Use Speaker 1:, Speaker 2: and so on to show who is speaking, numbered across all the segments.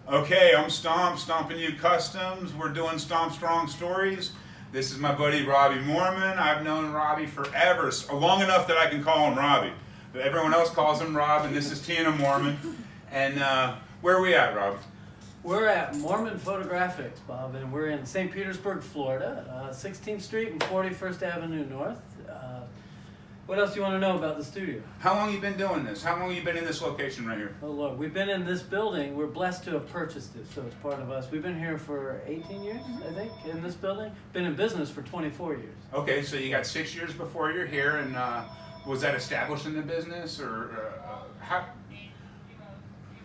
Speaker 1: Okay, I'm Stomping You Customs. We're doing Stomp Strong Stories. This is my buddy Robbie Moorman. I've known Robbie forever, long enough that I can call him Robbie. But everyone else calls him Rob, and this is Tina Moorman. And where are we at, Rob?
Speaker 2: We're at Moorman Photographics, Bob, and we're in St. Petersburg, Florida, 16th Street and 41st Avenue North. What else do you want to know about the studio?
Speaker 1: How long have you been doing this? How long have you been in this location right here?
Speaker 2: Oh, look, we've been in this building. We're blessed to have purchased it, so it's part of us. We've been here for 18 years, I think, in this building. Been in business for 24 years.
Speaker 1: Okay, so you got 6 years before you're here, and was that established in the business, or how?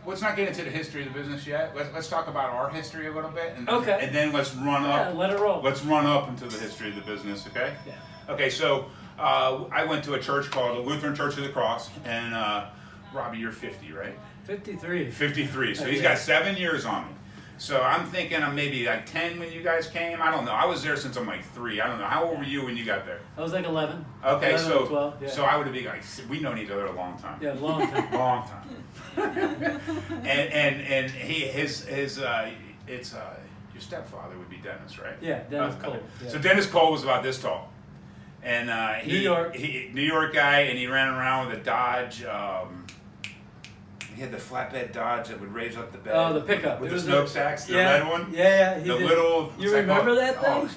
Speaker 1: Let's not get into the history of the business yet. Let's talk about our history a little bit, and then let's run up.
Speaker 2: Yeah, let it roll.
Speaker 1: Let's run up into the history of the business, okay?
Speaker 2: Yeah.
Speaker 1: Okay, so I went to a church called the Lutheran Church of the Cross, and Robbie, you're 50, right?
Speaker 2: 53.
Speaker 1: 53. So he's got 7 years on me. So I'm thinking I'm maybe like 10 when you guys came. I don't know. I was there since I'm like 3. I don't know. How old were you when you got there?
Speaker 2: I was like 11.
Speaker 1: Okay,
Speaker 2: 11 or 12, yeah.
Speaker 1: So I would have been like, we've known each other a long time.
Speaker 2: Yeah, long time.
Speaker 1: Long time. and your stepfather would be Dennis, right?
Speaker 2: Yeah, Dennis Cole. Yeah.
Speaker 1: So Dennis Cole was about this tall, and
Speaker 2: New York
Speaker 1: guy, and he ran around with a Dodge. He had the flatbed Dodge that would raise up the bed.
Speaker 2: Oh, the pickup
Speaker 1: with the smokestacks, the red one.
Speaker 2: Yeah,
Speaker 1: the little.
Speaker 2: You remember that thing?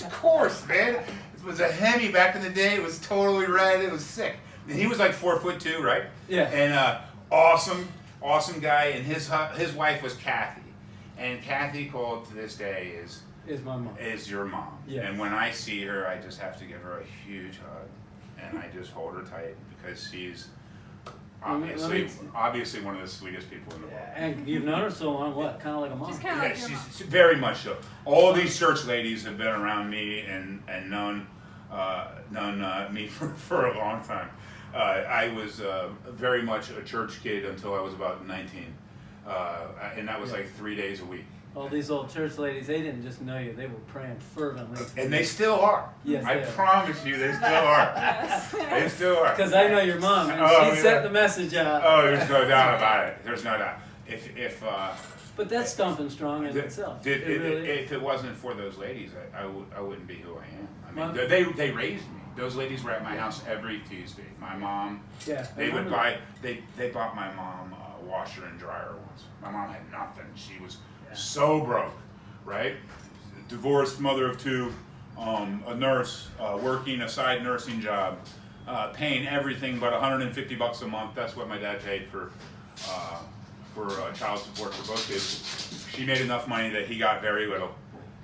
Speaker 1: Oh, of course, man. It was a Hemi back in the day. It was totally red. It was sick. And he was like 4'2", right?
Speaker 2: Yeah.
Speaker 1: And awesome guy. And his wife was Kathy, and Kathy Cole to this day
Speaker 2: is my mom.
Speaker 1: Is your mom.
Speaker 2: Yeah.
Speaker 1: And when I see her, I just have to give her a huge hug, and I just hold her tight because she's obviously one of the sweetest people in the world.
Speaker 2: And you've known her so long, what? Kind of like a mom.
Speaker 3: She's kind of like your mom.
Speaker 1: She's very much so. All these church ladies have been around me and known me for a long time. I was very much a church kid until I was about 19, and that was like 3 days a week.
Speaker 2: All these old church ladies, they didn't just know you, they were praying fervently.
Speaker 1: And they still are.
Speaker 2: Yes,
Speaker 1: I promise you, they still are.
Speaker 3: Yes.
Speaker 1: They still are.
Speaker 2: Because I know your mom, and she sent the message out.
Speaker 1: Oh, there's no doubt about it. There's no doubt.
Speaker 2: But that's stomping strong in itself.
Speaker 1: If it wasn't for those ladies, I wouldn't be who I am. I mean, they raised me. Those ladies were at my house every Tuesday. My mom, they bought my mom a washer and dryer once. My mom had nothing. She was so broke, right? Divorced mother of 2, a nurse, working a side nursing job, paying everything but $150 a month. That's what my dad paid for child support for both kids. She made enough money that he got very little,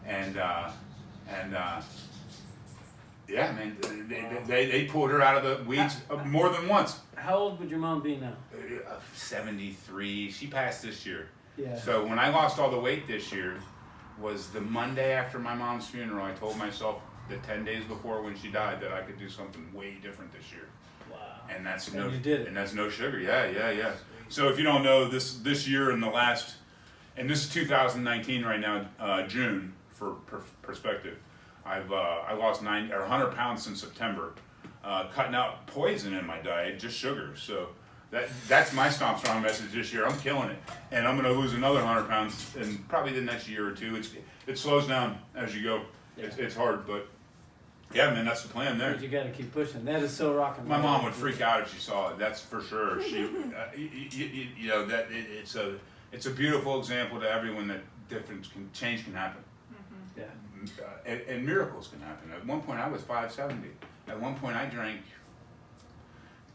Speaker 1: and yeah, man, they pulled her out of the weeds more than once.
Speaker 2: How old would your mom be now?
Speaker 1: 73. She passed this year.
Speaker 2: Yeah.
Speaker 1: So when I lost all the weight this year was the Monday after my mom's funeral. I told myself that 10 days before when she died that I could do something way different this year.
Speaker 2: Wow.
Speaker 1: And that's
Speaker 2: you did it.
Speaker 1: And that's no sugar. Yeah. So if you don't know, this year and this is 2019 right now, June for perspective. I lost 100 pounds since September, cutting out poison in my diet, just sugar. So that's my Stomp Strong message this year. I'm killing it, and I'm going to lose another 100 pounds in probably the next year or two. It slows down as you go. Yeah. It's hard, but yeah, man, that's the plan there.
Speaker 2: But you got to keep pushing. That is so rocking.
Speaker 1: My mom would freak out if she saw it. That's for sure. She, that it's a beautiful example to everyone that change can happen.
Speaker 2: Yeah.
Speaker 1: And miracles can happen. At one point, I was 570. At one point, I drank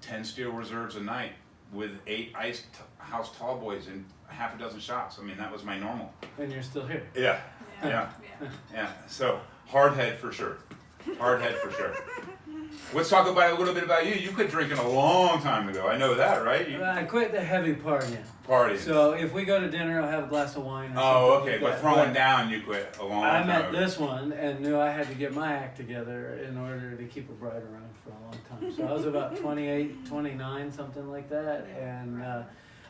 Speaker 1: 10 Steel Reserves a night with 8 iced house tall boys and half a dozen shots. I mean, that was my normal.
Speaker 2: And you're still here.
Speaker 1: Yeah. So, hard head for sure. Let's talk about a little bit about you. You quit drinking a long time ago. I know that, right?
Speaker 2: I quit the heavy partying.
Speaker 1: Partying.
Speaker 2: So if we go to dinner, I'll have a glass of wine.
Speaker 1: Okay. But throwing down, you quit a long time ago.
Speaker 2: I met this one and knew I had to get my act together in order to keep a bride around for a long time. So I was about 28, 29, something like that. And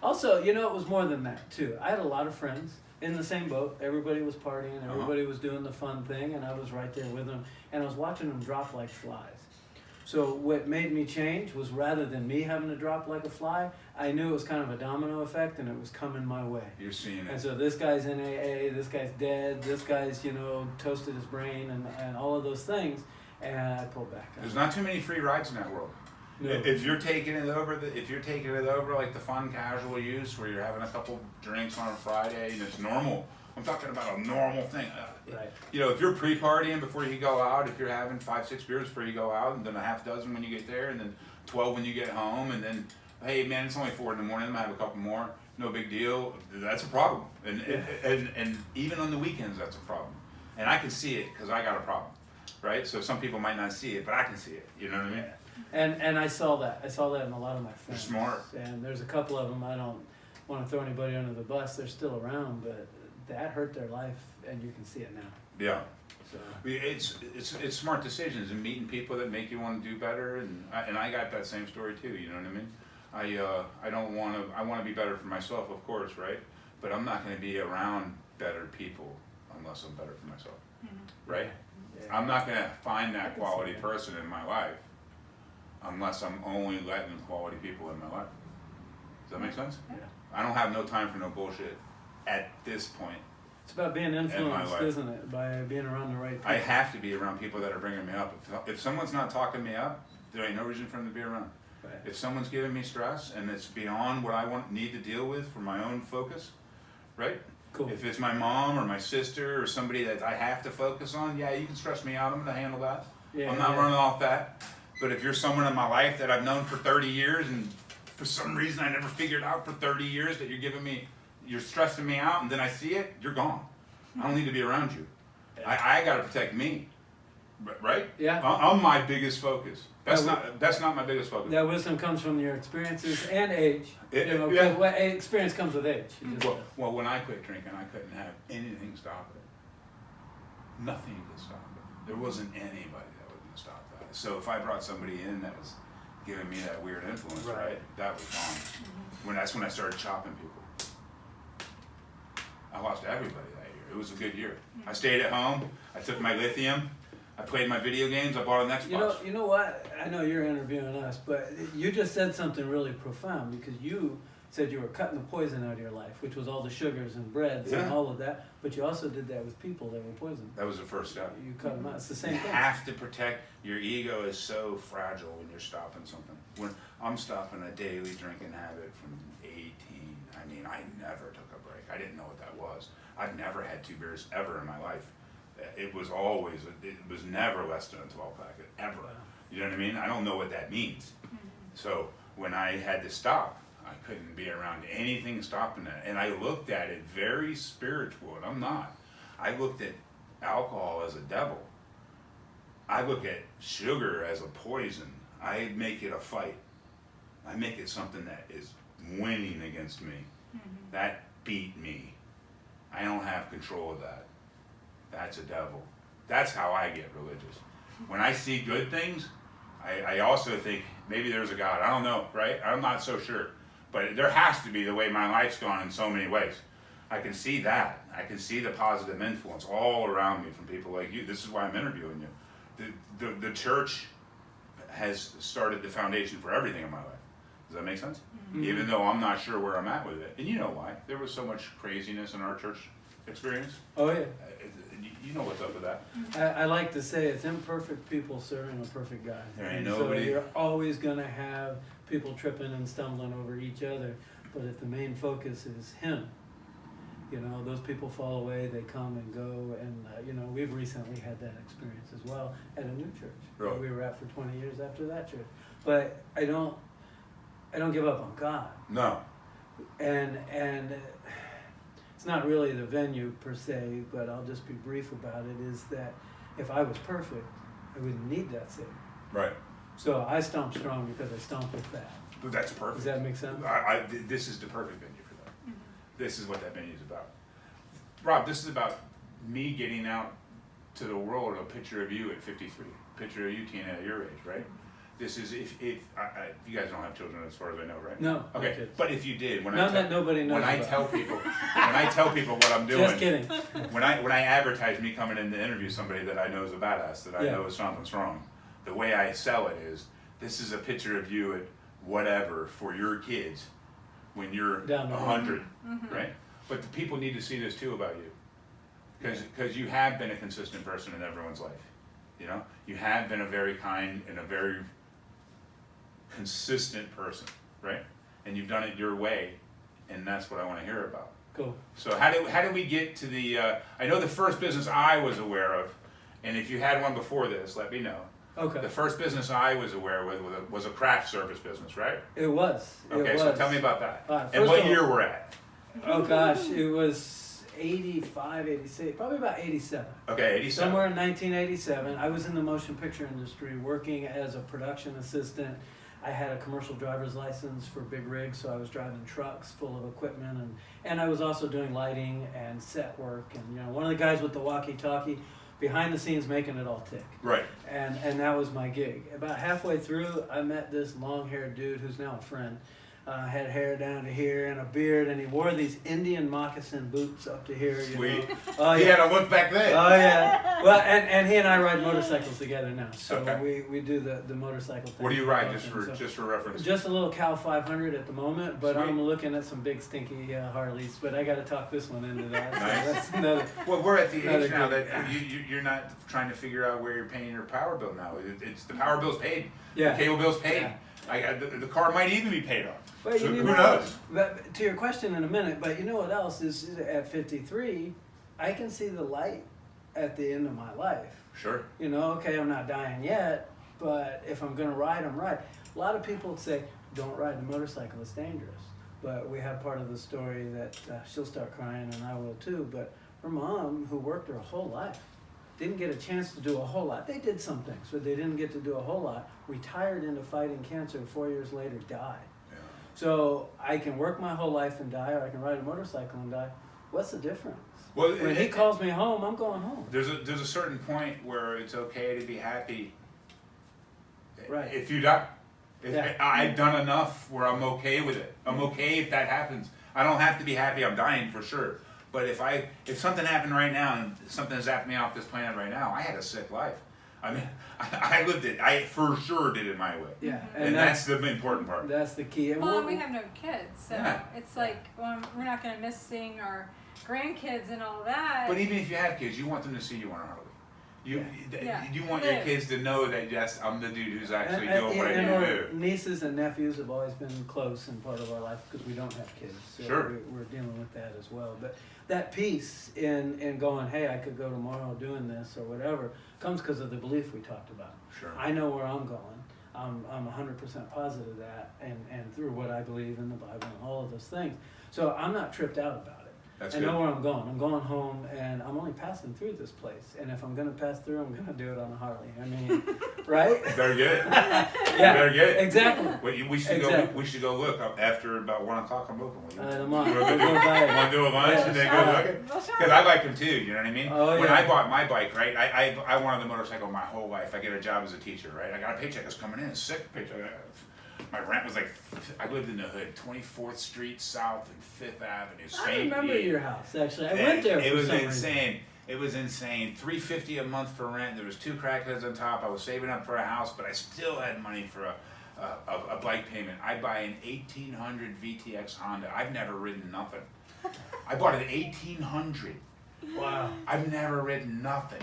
Speaker 2: also, it was more than that, too. I had a lot of friends in the same boat. Everybody was partying. Everybody was doing the fun thing. And I was right there with them. And I was watching them drop like flies. So what made me change was rather than me having to drop like a fly, I knew it was kind of a domino effect and it was coming my way.
Speaker 1: You're seeing
Speaker 2: And
Speaker 1: it.
Speaker 2: so this guy's in AA, this guy's dead, this guy's, you know, toasted his brain and all of those things. And I pulled back.
Speaker 1: There's not too many free rides in that world.
Speaker 2: No.
Speaker 1: If you're taking it over, like the fun casual use where you're having a couple drinks on a Friday and it's normal. I'm talking about a normal thing.
Speaker 2: Right.
Speaker 1: You know, if you're pre-partying before you go out, if you're having 5-6 beers before you go out, and then a half dozen when you get there, and then 12 when you get home, and then, hey man, it's only 4 in the morning, I'm gonna have a couple more. No big deal. That's a problem. And even on the weekends, that's a problem. And I can see it because I got a problem, right? So some people might not see it, but I can see it. You know what I mean?
Speaker 2: And I saw that. I saw that in a lot of my friends.
Speaker 1: You're smart.
Speaker 2: And there's a couple of them, I don't want to throw anybody under the bus. They're still around, but that hurt their life, and you can see it now.
Speaker 1: Yeah.
Speaker 2: So
Speaker 1: It's smart decisions and meeting people that make you want to do better, and I got that same story too. You know what I mean? I want to be better for myself, of course, right? But I'm not going to be around better people unless I'm better for myself, right?
Speaker 2: yeah.
Speaker 1: I'm not going to find that quality person in my life unless I'm only letting quality people in my life. Does that make sense?
Speaker 2: Yeah.
Speaker 1: I don't have no time for no bullshit at this point.
Speaker 2: It's about being influenced,
Speaker 1: life.
Speaker 2: isn't it? By being around the right people.
Speaker 1: I have to be around people that are bringing me up. If someone's not talking me up, there ain't no reason for them to be around.
Speaker 2: Right.
Speaker 1: If someone's giving me stress and it's beyond what I need to deal with for my own focus, right?
Speaker 2: Cool.
Speaker 1: If it's my mom or my sister or somebody that I have to focus on, yeah, you can stress me out. I'm going to handle that.
Speaker 2: Yeah,
Speaker 1: I'm not
Speaker 2: yeah.
Speaker 1: running off that. But if you're someone in my life that I've known for 30 years and for some reason I never figured out for 30 years that you're stressing me out, and then I see it, you're gone. I don't need to be around you. I got to protect me, right?
Speaker 2: Yeah.
Speaker 1: I'm my biggest focus. That's not my biggest focus.
Speaker 2: That wisdom comes from your experiences and age.
Speaker 1: Yeah.
Speaker 2: What experience comes with age. You just-
Speaker 1: Well, when I quit drinking, I couldn't have anything stop it. Nothing could stop it. There wasn't anybody that was going to stop that. So if I brought somebody in that was giving me that weird influence, right, that was gone. That's when I started chopping people. I lost everybody that year. It was a good year. I stayed at home. I took my lithium. I played my video games. I bought an Xbox.
Speaker 2: You know what? I know you're interviewing us, but you just said something really profound, because you said you were cutting the poison out of your life, which was all the sugars and breads and all of that. But you also did that with people that were poisoned.
Speaker 1: That was the first step.
Speaker 2: You cut them out. It's the same
Speaker 1: You
Speaker 2: thing.
Speaker 1: have to protect your ego. Is so fragile when you're stopping something. When I'm stopping a daily drinking habit from 18, I mean, I never took a break. I didn't know what that was. I've never had 2 beers ever in my life. It was never less than a 12 pack, ever. You know what I mean? I don't know what that means. So when I had to stop, I couldn't be around anything stopping that. And I looked at it very spiritual, and I'm not. I looked at alcohol as a devil. I look at sugar as a poison. I make it a fight. I make it something that is winning against me. That beat me. I don't have control of that. That's a devil. That's how I get religious. When I see good things, I also think maybe there's a God. I don't know, right? I'm not so sure. But there has to be, the way my life's gone in so many ways. I can see that. I can see the positive influence all around me from people like you. This is why I'm interviewing you. The church has started the foundation for everything in my life. Does that make sense? Even though I'm not sure where I'm at with it. And you know why. There was so much craziness in our church experience.
Speaker 2: Oh, yeah.
Speaker 1: You know what's up with that.
Speaker 2: I like to say it's imperfect people serving a perfect God.
Speaker 1: There ain't
Speaker 2: And
Speaker 1: nobody.
Speaker 2: So you're always going to have people tripping and stumbling over each other, but if the main focus is Him, you know, those people fall away, they come and go, and you know, we've recently had that experience as well at a new church
Speaker 1: Really?
Speaker 2: we were at for 20 years after that church. But I don't give up on God,
Speaker 1: No.
Speaker 2: and it's not really the venue per se, but I'll just be brief about it, is that if I was perfect, I wouldn't need that Savior.
Speaker 1: Right.
Speaker 2: So I stomp strong because I stomp with that.
Speaker 1: But that's perfect.
Speaker 2: Does that make sense?
Speaker 1: This is the perfect venue for that. This is what that venue is about. Rob, this is about me getting out to the world a picture of you at 53. Picture of you, Tina, at your age, right? This is if you guys don't have children as far as I know, right?
Speaker 2: No.
Speaker 1: Okay,
Speaker 2: no kids.
Speaker 1: but if you did,
Speaker 2: None that nobody knows
Speaker 1: when I
Speaker 2: about.
Speaker 1: tell people what I'm doing,
Speaker 2: Just kidding.
Speaker 1: when I advertise me coming in to interview somebody that I know is a badass, that I
Speaker 2: Yeah.
Speaker 1: know is something strong, the way I sell it is, this is a picture of you at whatever for your kids when you're
Speaker 2: Down the road.
Speaker 1: 100, right? But the people need to see this too about you, because you have been a consistent person in everyone's life. You know, you have been a very kind and a very consistent person, right? And you've done it your way, and that's what I want to hear about.
Speaker 2: Cool.
Speaker 1: So how did we get to the? I know the first business I was aware of, and if you had one before this, let me know.
Speaker 2: Okay.
Speaker 1: The first business I was aware was a craft service business, right?
Speaker 2: It was.
Speaker 1: Okay, so tell me about that.
Speaker 2: All right,
Speaker 1: And
Speaker 2: first
Speaker 1: what
Speaker 2: of all-
Speaker 1: year we're at?
Speaker 2: Oh gosh, it was 85, 86, probably about 87.
Speaker 1: Okay, 87.
Speaker 2: Somewhere in 1987, I was in the motion picture industry working as a production assistant. I had a commercial driver's license for big rigs, so I was driving trucks full of equipment, and I was also doing lighting and set work, and you know, one of the guys with the walkie-talkie, behind the scenes making it all tick.
Speaker 1: Right.
Speaker 2: And that was my gig. About halfway through, I met this long-haired dude who's now a friend. Had hair down to here and a beard, and he wore these Indian moccasin boots up to here. You
Speaker 1: Sweet.
Speaker 2: know? Oh,
Speaker 1: He
Speaker 2: yeah.
Speaker 1: had a look back then.
Speaker 2: Oh yeah. Well, and he and I ride motorcycles together now, so
Speaker 1: Okay.
Speaker 2: we do the motorcycle thing.
Speaker 1: What do you ride,
Speaker 2: often,
Speaker 1: just for reference?
Speaker 2: Just a little Cal 500 at the moment, but
Speaker 1: Sweet.
Speaker 2: I'm looking at some big stinky Harleys. But I got to talk this one into that. So
Speaker 1: Nice.
Speaker 2: that's another.
Speaker 1: Well, we're at the
Speaker 2: Another
Speaker 1: age now
Speaker 2: good-
Speaker 1: that you're not trying to figure out where you're paying your power bill now. It's the power bill's paid.
Speaker 2: Yeah.
Speaker 1: The cable bill's paid.
Speaker 2: Yeah.
Speaker 1: The car might even be paid off.
Speaker 2: But
Speaker 1: So
Speaker 2: you
Speaker 1: who
Speaker 2: know,
Speaker 1: knows?
Speaker 2: But to your question in a minute, but you know what else is at 53, I can see the light at the end of my life.
Speaker 1: Sure.
Speaker 2: You know, okay, I'm not dying yet, but if I'm gonna ride, I'm right. A lot of people say, don't ride the motorcycle, it's dangerous. But we have part of the story that she'll start crying and I will too, but her mom, who worked her whole life, didn't get a chance to do a whole lot. They did some things, but they didn't get to do a whole lot. Retired into fighting cancer, 4 years later died.
Speaker 1: Yeah.
Speaker 2: So I can work my whole life and die, or I can ride a motorcycle and die. What's the difference?
Speaker 1: Well,
Speaker 2: When he calls me home, I'm going home.
Speaker 1: there's a certain point where it's okay to be happy.
Speaker 2: Right.
Speaker 1: If you die,
Speaker 2: Yeah.
Speaker 1: I've done enough where I'm okay with it. I'm okay if that happens. I don't have to be happy. I'm dying for sure. But if something happened right now and something has zapped me off this planet right now, I had a sick life. I mean, I lived it. I for sure did it my way.
Speaker 2: Yeah,
Speaker 1: And that's the important part.
Speaker 2: That's the key.
Speaker 3: Well, and we have no kids, so
Speaker 1: Yeah.
Speaker 3: it's like, well, we're not going to miss seeing our grandkids and all that.
Speaker 1: But even if you have kids, you want them to see you on a Harley.
Speaker 3: Yeah.
Speaker 1: You want your
Speaker 3: Live.
Speaker 1: kids to know that yes, I'm the dude who's actually doing what I need to
Speaker 2: our
Speaker 1: do.
Speaker 2: nieces and nephews have always been close and part of our life because we don't have kids. So
Speaker 1: Sure.
Speaker 2: we're dealing with that as well. But that peace in going, hey, I could go tomorrow doing this or whatever, comes because of the belief we talked about.
Speaker 1: Sure.
Speaker 2: I know where I'm going. I'm 100% positive of that, and through what I believe in the Bible and all of those things. So I'm not tripped out about it.
Speaker 1: That's
Speaker 2: I
Speaker 1: good.
Speaker 2: know where I'm going. I'm going home, and I'm only passing through this place. And if I'm going to pass through, I'm going to do it on a Harley. I mean, right?
Speaker 1: You better get it.
Speaker 2: Yeah,
Speaker 1: You better get it.
Speaker 2: exactly.
Speaker 1: We should go.
Speaker 2: Exactly.
Speaker 1: We should go look after about 1 o'clock. I'm open.
Speaker 2: I'm on.
Speaker 1: You
Speaker 2: We'll go buy it.
Speaker 1: want to do a lunch
Speaker 2: Yeah.
Speaker 1: and then go look?
Speaker 3: Well, sure.
Speaker 1: Because I like them too. You know what I mean?
Speaker 2: Oh,
Speaker 1: When
Speaker 2: yeah.
Speaker 1: I bought my bike, right? I wanted the motorcycle my whole life. I get a job as a teacher, right? I got a paycheck that's coming in, a sick paycheck. My rent was like, I lived in the hood, 24th Street South and 5th Avenue.
Speaker 2: I remember your house, actually. I
Speaker 1: And
Speaker 2: went there for
Speaker 1: It was
Speaker 2: some
Speaker 1: insane.
Speaker 2: reason.
Speaker 1: It was insane. $350 a month for rent. There was 2 crackheads on top. I was saving up for a house, but I still had money for a bike payment. I buy an 1800 VTX Honda. I've never ridden nothing. I bought an 1800.
Speaker 2: Wow.
Speaker 1: I've never ridden nothing.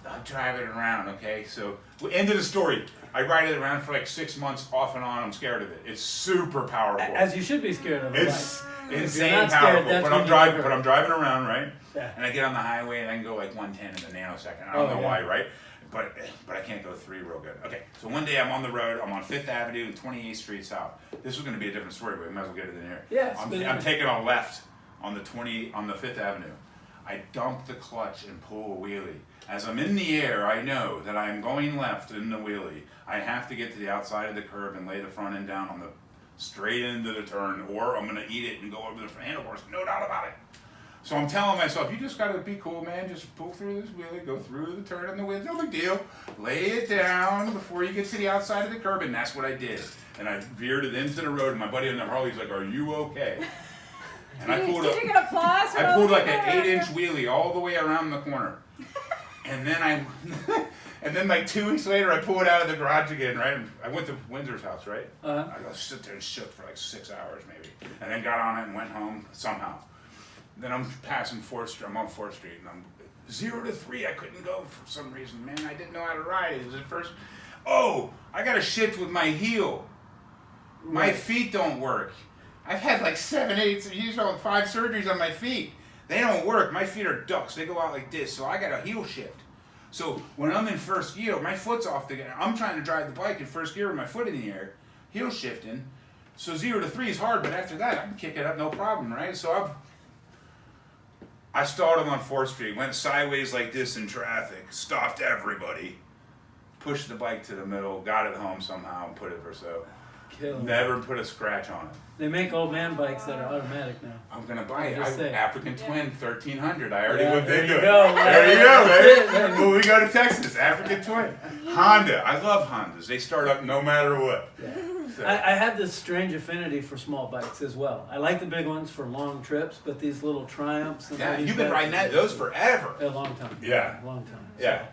Speaker 1: I drive it around, okay? So, end of the story. I ride it around for like 6 months off and on. I'm scared of it. It's super powerful.
Speaker 2: As you should be scared of it.
Speaker 1: It's
Speaker 2: If you're
Speaker 1: insane
Speaker 2: not scared,
Speaker 1: powerful.
Speaker 2: that's
Speaker 1: But
Speaker 2: when
Speaker 1: I'm
Speaker 2: you
Speaker 1: driving.
Speaker 2: get
Speaker 1: But
Speaker 2: hurt.
Speaker 1: I'm driving around, right?
Speaker 2: Yeah.
Speaker 1: And I get on the highway and I can go like 110 in a nanosecond. I don't know
Speaker 2: yeah.
Speaker 1: why, right? But I can't go 3 real good. Okay, so one day I'm on the road. I'm on 5th Avenue and 28th Street South. This was going to be a different story, but we might as well get it in here.
Speaker 2: Yeah,
Speaker 1: I'm taking a left on the 5th Avenue. I dump the clutch and pull a wheelie. As I'm in the air, I know that I'm going left in the wheelie. I have to get to the outside of the curb and lay the front end down on the straight into the turn, or I'm going to eat it and go over the handlebars. No doubt about it. So I'm telling myself, you just got to be cool, man. Just pull through this wheelie, go through the turn on the wheel. No big deal. Lay it down before you get to the outside of the curb, and that's what I did. And I veered it into the road, and my buddy on the Harley's like, "Are you okay?" And I pulled
Speaker 3: Did you get applause?
Speaker 1: I pulled like an 8-inch wheelie all the way around the corner. And then And then like 2 weeks later, I pull it out of the garage again, right? And I went to Windsor's house, right?
Speaker 2: Uh-huh.
Speaker 1: I just sit there and shook for like 6 hours maybe. And then got on it and went home somehow. Then I'm passing 4th Street, I'm on 4th Street, and I'm 0 to 3, I couldn't go for some reason. Man, I didn't know how to ride it. It was at first, oh, I got a shift with my heel. My
Speaker 2: Right.
Speaker 1: feet don't work. I've had like 7, 8, 5 surgeries on my feet. They don't work. My feet are ducks. They go out like this. So I got a heel shift. So when I'm in first gear, my foot's off the gear. I'm trying to drive the bike in first gear with my foot in the air, heel shifting. So 0 to 3 is hard, but after that, I can kick it up no problem, right? So I started on 4th Street, went sideways like this in traffic, stopped everybody, pushed the bike to the middle, got it home somehow, and put it for sale.
Speaker 2: Kill 'em.
Speaker 1: Never put a scratch on it.
Speaker 2: They make old man bikes that are automatic now.
Speaker 1: I'm gonna buy it.
Speaker 2: Just saying.
Speaker 1: African Twin 1300. I already
Speaker 2: Yeah,
Speaker 1: looked
Speaker 2: there
Speaker 1: into
Speaker 2: you
Speaker 1: it.
Speaker 2: go.
Speaker 1: There you go,
Speaker 2: That's it,
Speaker 1: man.
Speaker 2: baby.
Speaker 1: When we go to Texas, African Twin. Honda. I love Hondas. They start up no matter what. So,
Speaker 2: I have this strange affinity for small bikes as well. I like the big ones for long trips, but these little Triumphs. And all
Speaker 1: yeah,
Speaker 2: these
Speaker 1: you've been
Speaker 2: bikes-
Speaker 1: riding those forever.
Speaker 2: A long time.
Speaker 1: Yeah.
Speaker 2: A long time.
Speaker 1: Yeah.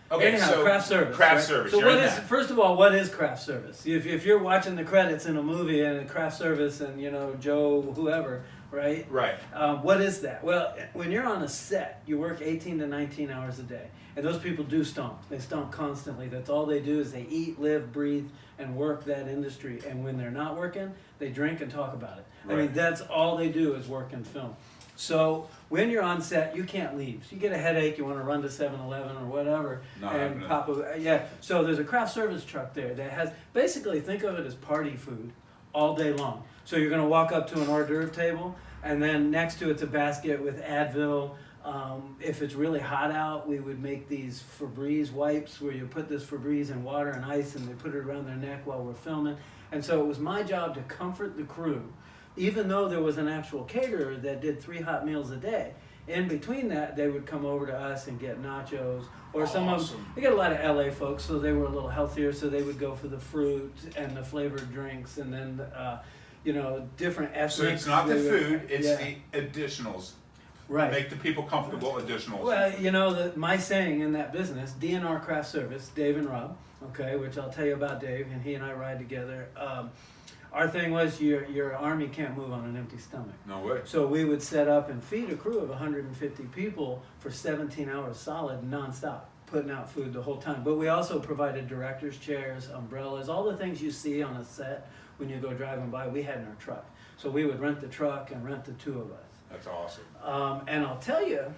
Speaker 1: Okay,
Speaker 2: Anyhow,
Speaker 1: so
Speaker 2: craft service.
Speaker 1: Craft
Speaker 2: right?
Speaker 1: service.
Speaker 2: So
Speaker 1: you're
Speaker 2: what
Speaker 1: in
Speaker 2: is
Speaker 1: that.
Speaker 2: first of all, what is craft service? If you're watching the credits in a movie and a craft service and Joe whoever, right?
Speaker 1: Right.
Speaker 2: What is that? Well, when you're on a set, you work 18 to 19 hours a day, and those people do stomp. They stomp constantly. That's all they do is they eat, live, breathe, and work that industry. And when they're not working, they drink and talk about it. I mean,
Speaker 1: Right.
Speaker 2: that's all they do is work and film. So when you're on set, you can't leave. So you get a headache, you want to run to 7-Eleven or whatever,
Speaker 1: Not
Speaker 2: and
Speaker 1: happening.
Speaker 2: pop a, yeah. So there's a craft service truck there that has, basically think of it as party food all day long. So you're going to walk up to an hors d'oeuvre table, and then next to it's a basket with Advil. If it's really hot out, we would make these Febreze wipes where you put this Febreze in water and ice and they put it around their neck while we're filming. And so it was my job to comfort the crew, even though there was an actual caterer that did 3 hot meals a day. In between that, they would come over to us and get nachos, or some of them,
Speaker 1: Awesome.
Speaker 2: we got a lot of LA folks, so they were a little healthier, so they would go for the fruit and the flavored drinks, and then, different ethnics.
Speaker 1: So it's not the
Speaker 2: They would-
Speaker 1: food, it's
Speaker 2: yeah,
Speaker 1: the additionals.
Speaker 2: right.
Speaker 1: Make the people comfortable additionals.
Speaker 2: Well, my saying in that business, DNR Craft Service, Dave and Rob, okay, which I'll tell you about Dave, and he and I ride together. Our thing was your army can't move on an empty stomach.
Speaker 1: No way.
Speaker 2: So we would set up and feed a crew of 150 people for 17 hours solid, nonstop, putting out food the whole time. But we also provided directors' chairs, umbrellas, all the things you see on a set when you go driving by, we had in our truck. So we would rent the truck and rent the 2 of us.
Speaker 1: That's awesome.
Speaker 2: And I'll tell you,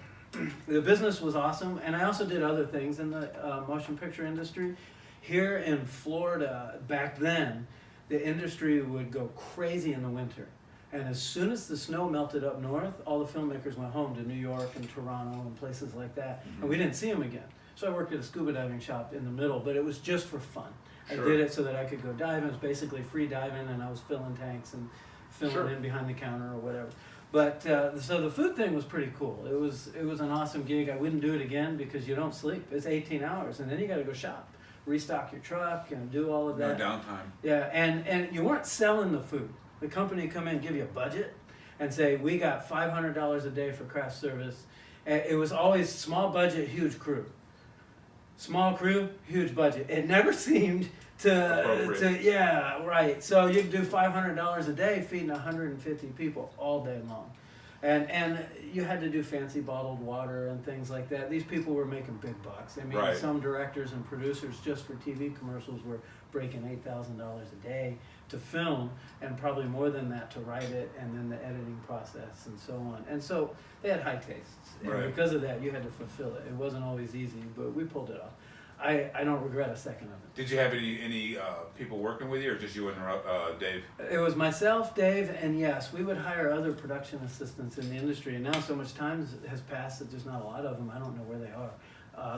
Speaker 2: the business was awesome, and I also did other things in the motion picture industry. Here in Florida, back then, the industry would go crazy in the winter. And as soon as the snow melted up north, all the filmmakers went home to New York and Toronto and places like that. And we didn't see them again. So I worked at a scuba diving shop in the middle, but it was just for fun.
Speaker 1: Sure.
Speaker 2: I did it so that I could go diving. It was basically free diving, and I was filling tanks and filling
Speaker 1: Sure.
Speaker 2: in behind the counter or whatever. But so the food thing was pretty cool. It was an awesome gig. I wouldn't do it again because you don't sleep. It's 18 hours, and then you got to go shop, restock your truck, and do all of
Speaker 1: No
Speaker 2: that.
Speaker 1: downtime.
Speaker 2: Yeah, and you weren't selling the food. The company come in, give you a budget, and say we got $500 a day for craft service. And it was always small budget, huge crew. Small crew, huge budget. It never seemed
Speaker 1: Appropriate.
Speaker 2: yeah, right. So you could do $500 a day feeding 150 people all day long. And you had to do fancy bottled water and things like that. These people were making big bucks. I mean,
Speaker 1: Right.
Speaker 2: some directors and producers just for TV commercials were breaking $8,000 a day to film, and probably more than that to write it, and then the editing process and so on. And so they had high tastes, and
Speaker 1: Right.
Speaker 2: because of that, you had to fulfill it. It wasn't always easy, but we pulled it off. I don't regret a second of it.
Speaker 1: Did you have any people working with you, or just you and Dave?
Speaker 2: It was myself, Dave, and yes, we would hire other production assistants in the industry. And now so much time has passed that there's not a lot of them. I don't know where they are.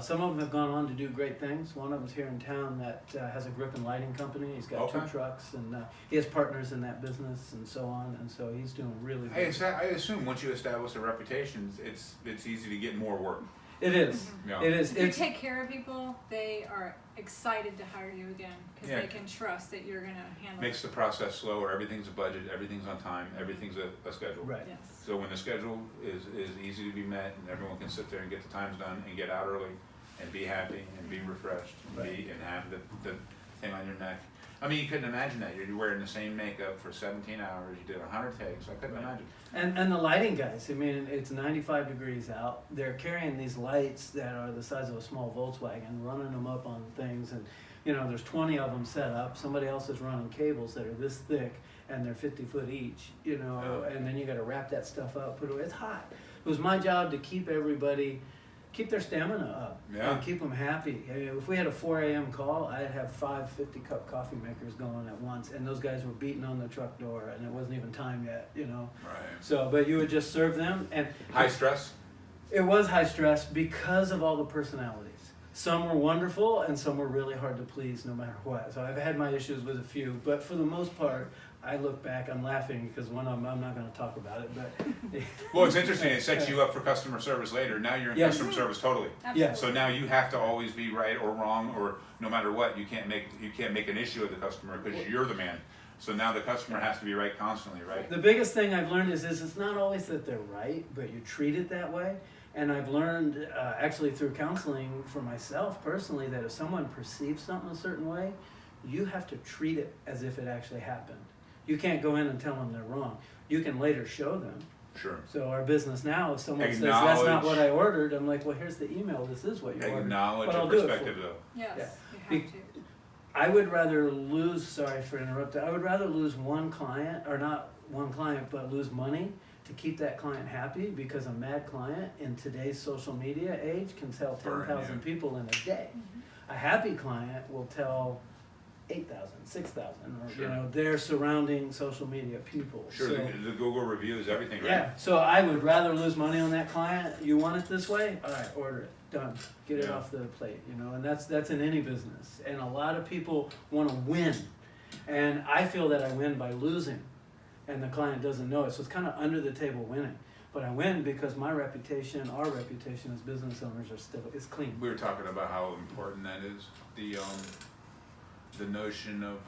Speaker 2: Some of them have gone on to do great things. One of them's here in town that has a grip and lighting company. He's got 2
Speaker 1: Okay.
Speaker 2: trucks, and he has partners in that business and so on. And so he's doing really good.
Speaker 1: I assume once you establish a reputation, it's easy to get more work.
Speaker 2: It is.
Speaker 1: Yeah.
Speaker 2: It is.
Speaker 3: If you
Speaker 2: It's
Speaker 3: take care of people, they are excited to hire you again because
Speaker 1: Yeah.
Speaker 3: they can trust that you're going to handle
Speaker 1: Makes
Speaker 3: it.
Speaker 1: the process slower. Everything's a budget. Everything's on time. Everything's a schedule.
Speaker 2: right.
Speaker 3: Yes.
Speaker 1: So when the schedule is easy to be met and everyone can sit there and get the times done and get out early, and be happy and be refreshed and,
Speaker 2: Right.
Speaker 1: and have the thing on your neck. I mean, you couldn't imagine that. You're wearing the same makeup for 17 hours. You did 100 takes. I couldn't imagine.
Speaker 2: And the lighting guys, I mean, it's 95 degrees out. They're carrying these lights that are the size of a small Volkswagen, running them up on things, and there's 20 of them set up. Somebody else is running cables that are this thick, and they're 50 foot each. And then you got to wrap that stuff up, put it away. It's hot. It was my job to keep their stamina up, and keep them happy. I mean, if we had a 4 a.m. call, I'd have 5 50-cup coffee makers going at once, and those guys were beating on the truck door, and it wasn't even time yet,
Speaker 1: Right.
Speaker 2: So, but you would just serve them, and
Speaker 1: High stress?
Speaker 2: it was high stress because of all the personalities. Some were wonderful, and some were really hard to please no matter what. So I've had my issues with a few, but for the most part, I look back, I'm laughing because one of them, I'm not going to talk about it, but...
Speaker 1: Well, it's interesting. It sets you up for customer service later. Now you're in
Speaker 2: Yes.
Speaker 1: customer service totally.
Speaker 2: Yes.
Speaker 1: So now you have to always be right or wrong, or no matter what, you can't make an issue with the customer because you're the man. So now the customer has to be right constantly, right?
Speaker 2: The biggest thing I've learned is it's not always that they're right, but you treat it that way. And I've learned, actually through counseling for myself personally, that if someone perceives something a certain way, you have to treat it as if it actually happened. You can't go in and tell them they're wrong. You can later show them.
Speaker 1: Sure.
Speaker 2: So our business now, if someone says, that's not what I ordered, I'm like, well, here's the email, this is what you ordered.
Speaker 1: Acknowledge
Speaker 2: but I'll
Speaker 1: your
Speaker 2: do it for
Speaker 1: perspective,
Speaker 2: you.
Speaker 1: though.
Speaker 3: Yes,
Speaker 2: Yeah.
Speaker 3: you have to.
Speaker 2: I would rather lose, sorry for interrupting, I would rather lose one client, or not one client, but lose money to keep that client happy, because a mad client in today's social media age can tell
Speaker 1: Burn,
Speaker 2: 10,000
Speaker 1: yeah.
Speaker 2: people in a day. A happy client will tell 8,000, 6,000, or
Speaker 1: Sure.
Speaker 2: their surrounding social media people.
Speaker 1: Sure,
Speaker 2: So,
Speaker 1: the Google review is everything, right?
Speaker 2: yeah, so I would rather lose money on that client. You want it this way? All right, order it. Done. Get it
Speaker 1: Yeah.
Speaker 2: off the plate, and that's in any business. And a lot of people want to win. And I feel that I win by losing, and the client doesn't know it. So it's kind of under the table winning. But I win because my reputation, our reputation as business owners is clean.
Speaker 1: We were talking about how important that is. The notion of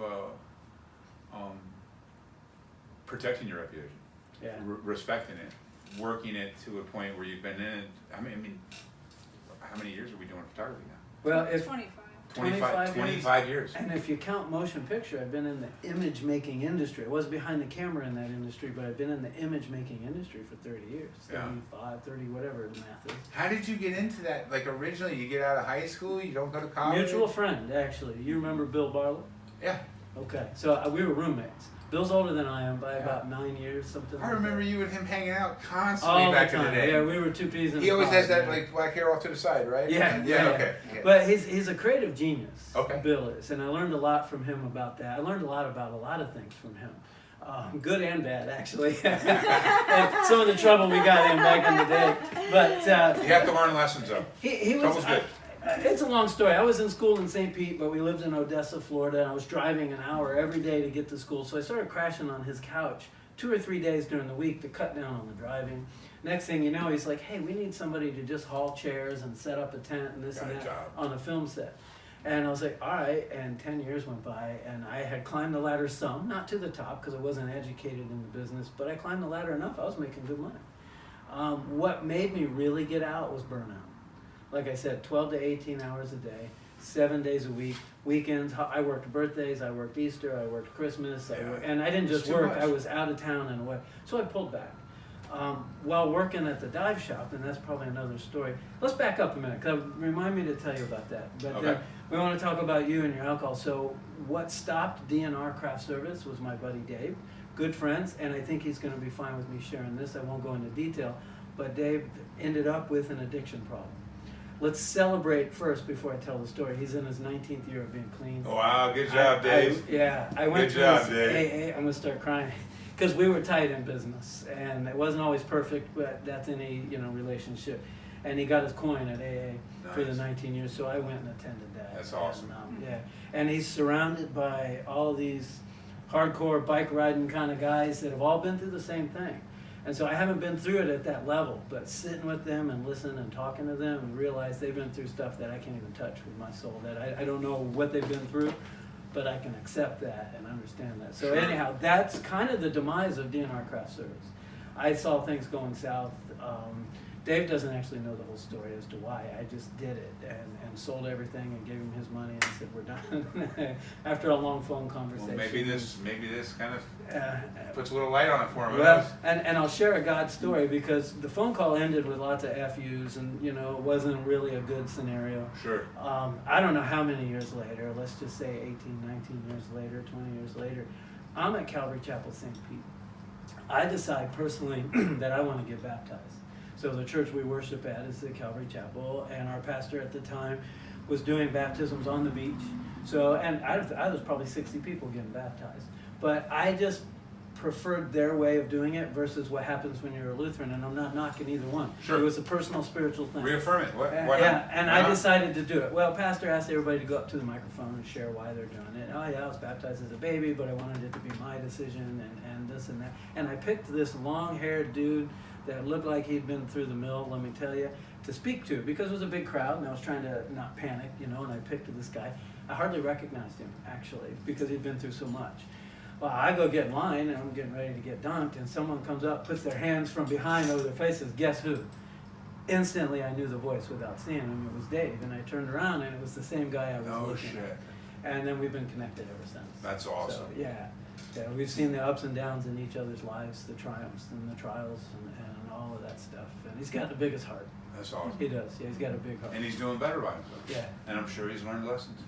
Speaker 1: protecting your reputation,
Speaker 2: Yeah.
Speaker 1: respecting it, working it to a point where you've been in it. I mean, how many years are we doing photography now?
Speaker 2: Well, if
Speaker 3: 25.
Speaker 1: 25 years.
Speaker 2: And if you count motion picture, I've been in the image making industry. I was behind the camera in that industry, but I've been in the image making industry for 30 years.
Speaker 1: Yeah.
Speaker 2: 35, 30, whatever the math is.
Speaker 1: How did you get into that? Like originally, you get out of high school, you don't go to college?
Speaker 2: Mutual friend, actually. You remember Bill Barlow?
Speaker 1: Yeah.
Speaker 2: Okay, so we were roommates. Bill's older than I am by
Speaker 1: Yeah.
Speaker 2: about 9 years, something like
Speaker 1: I
Speaker 2: that.
Speaker 1: remember you and him hanging out constantly
Speaker 2: All
Speaker 1: back
Speaker 2: the
Speaker 1: in the
Speaker 2: time.
Speaker 1: day.
Speaker 2: Yeah, we were two peas in
Speaker 1: He
Speaker 2: a
Speaker 1: always
Speaker 2: pod,
Speaker 1: has that
Speaker 2: yeah.
Speaker 1: like black hair off to the side, right?
Speaker 2: Yeah,
Speaker 1: Yeah.
Speaker 2: yeah.
Speaker 1: Okay. Yeah.
Speaker 2: But he's a creative genius.
Speaker 1: Okay.
Speaker 2: Bill is, and I learned a lot from him about that. I learned a lot about a lot of things from him, good and bad, actually. And some of the trouble we got in back in the day, but
Speaker 1: You have to learn lessons though.
Speaker 2: he was.
Speaker 1: Trouble's good.
Speaker 2: It's a long story. I was in school in St. Pete, but we lived in Odessa, Florida, and I was driving an hour every day to get to school. So I started crashing on his couch 2 or 3 days during the week to cut down on the driving. Next thing you know, he's like, hey, we need somebody to just haul chairs and set up a tent and this
Speaker 1: Got
Speaker 2: and
Speaker 1: a
Speaker 2: that
Speaker 1: job.
Speaker 2: on a film set. And I was like, all right, and 10 years went by, and I had climbed the ladder some, not to the top because I wasn't educated in the business, but I climbed the ladder enough, I was making good money. What made me really get out was burnout. Like I said, 12 to 18 hours a day, 7 days a week, weekends. I worked birthdays, I worked Easter, I worked Christmas, and I didn't
Speaker 1: It's
Speaker 2: just
Speaker 1: too
Speaker 2: work,
Speaker 1: much.
Speaker 2: I was out of town and away. So I pulled back. While working at the dive shop, and that's probably another story. Let's back up a minute, because remind me to tell you about that. But
Speaker 1: Okay.
Speaker 2: then we want to talk about you and your alcohol. So what stopped DNR Craft Service was my buddy Dave, good friends, and I think he's going to be fine with me sharing this. I won't go into detail, but Dave ended up with an addiction problem. Let's celebrate first before I tell the story. He's in his 19th year of being clean.
Speaker 1: Wow, good job, Dave.
Speaker 2: I went
Speaker 1: Good
Speaker 2: to
Speaker 1: job,
Speaker 2: his
Speaker 1: Dave.
Speaker 2: I'm gonna start crying because we were tight in business, and it wasn't always perfect, but that's any relationship. And he got his coin at AA for the
Speaker 1: Nice.
Speaker 2: 19 years, so I went and attended that.
Speaker 1: That's awesome.
Speaker 2: And, yeah, and he's surrounded by all these hardcore bike riding kind of guys that have all been through the same thing. And so I haven't been through it at that level, but sitting with them and listening and talking to them and realize they've been through stuff that I can't even touch with my soul, that I don't know what they've been through, but I can accept that and understand that. So
Speaker 1: Sure.
Speaker 2: anyhow, that's kind of the demise of DNR Craft Service. I saw things going south. Dave doesn't actually know the whole story as to why. I just did it and sold everything and gave him his money and said, we're done. After a long phone conversation.
Speaker 1: Well, maybe this kind of puts a little light on it for him.
Speaker 2: Well, and I'll share a God story because the phone call ended with lots of FUs and, you know, it wasn't really a good scenario.
Speaker 1: Sure.
Speaker 2: I don't know how many years later, let's just say 18, 19 years later, 20 years later, I'm at Calvary Chapel, St. Pete. I decide personally that I want to get baptized. So the church we worship at is the Calvary Chapel, and our pastor at the time was doing baptisms on the beach. So, and I was probably 60 people getting baptized. But I just preferred their way of doing it versus what happens when you're a Lutheran, and I'm not knocking either one.
Speaker 1: Sure.
Speaker 2: It was a personal, spiritual thing.
Speaker 1: Reaffirm it. Why
Speaker 2: Yeah,
Speaker 1: not?
Speaker 2: and
Speaker 1: Why
Speaker 2: I
Speaker 1: not?
Speaker 2: decided to do it. Well, pastor asked everybody to go up to the microphone and share why they're doing it. Oh yeah, I was baptized as a baby, but I wanted it to be my decision, and this and that. And I picked this long-haired dude that looked like he'd been through the mill, let me tell you, to speak to, because it was a big crowd, and I was trying to not panic, you know, and I picked this guy. I hardly recognized him, actually, because he'd been through so much. Well, I go get in line, and I'm getting ready to get dunked, and someone comes up, puts their hands from behind over their faces. Guess who? Instantly, I knew the voice without seeing him. It was Dave, and I turned around, and it was the same guy I was looking at. And then we've been connected ever since.
Speaker 1: That's awesome.
Speaker 2: So, yeah, we've seen the ups and downs in each other's lives, the triumphs and the trials, and all of that stuff. And he's got the biggest heart.
Speaker 1: That's awesome.
Speaker 2: He does. Yeah, he's got a big heart.
Speaker 1: And he's doing better by himself.
Speaker 2: Yeah.
Speaker 1: And I'm sure he's learned lessons.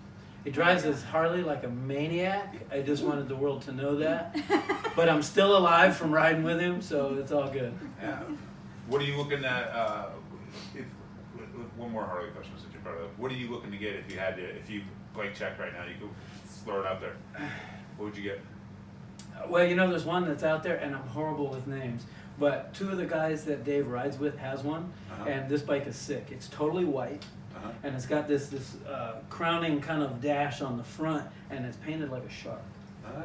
Speaker 2: He drives his Harley like a maniac. I just wanted the world to know that. But I'm still alive from riding with him, so it's all good.
Speaker 1: Yeah. What are you looking at? One more Harley question since you're part of it. What are you looking to get if you blank check right now? You could throw it out there. What would you get?
Speaker 2: Well, you know, there's one that's out there, and I'm horrible with names. But two of the guys that Dave rides with has one, and this bike is sick. It's totally white. And it's got this crowning kind of dash on the front, and it's painted like a shark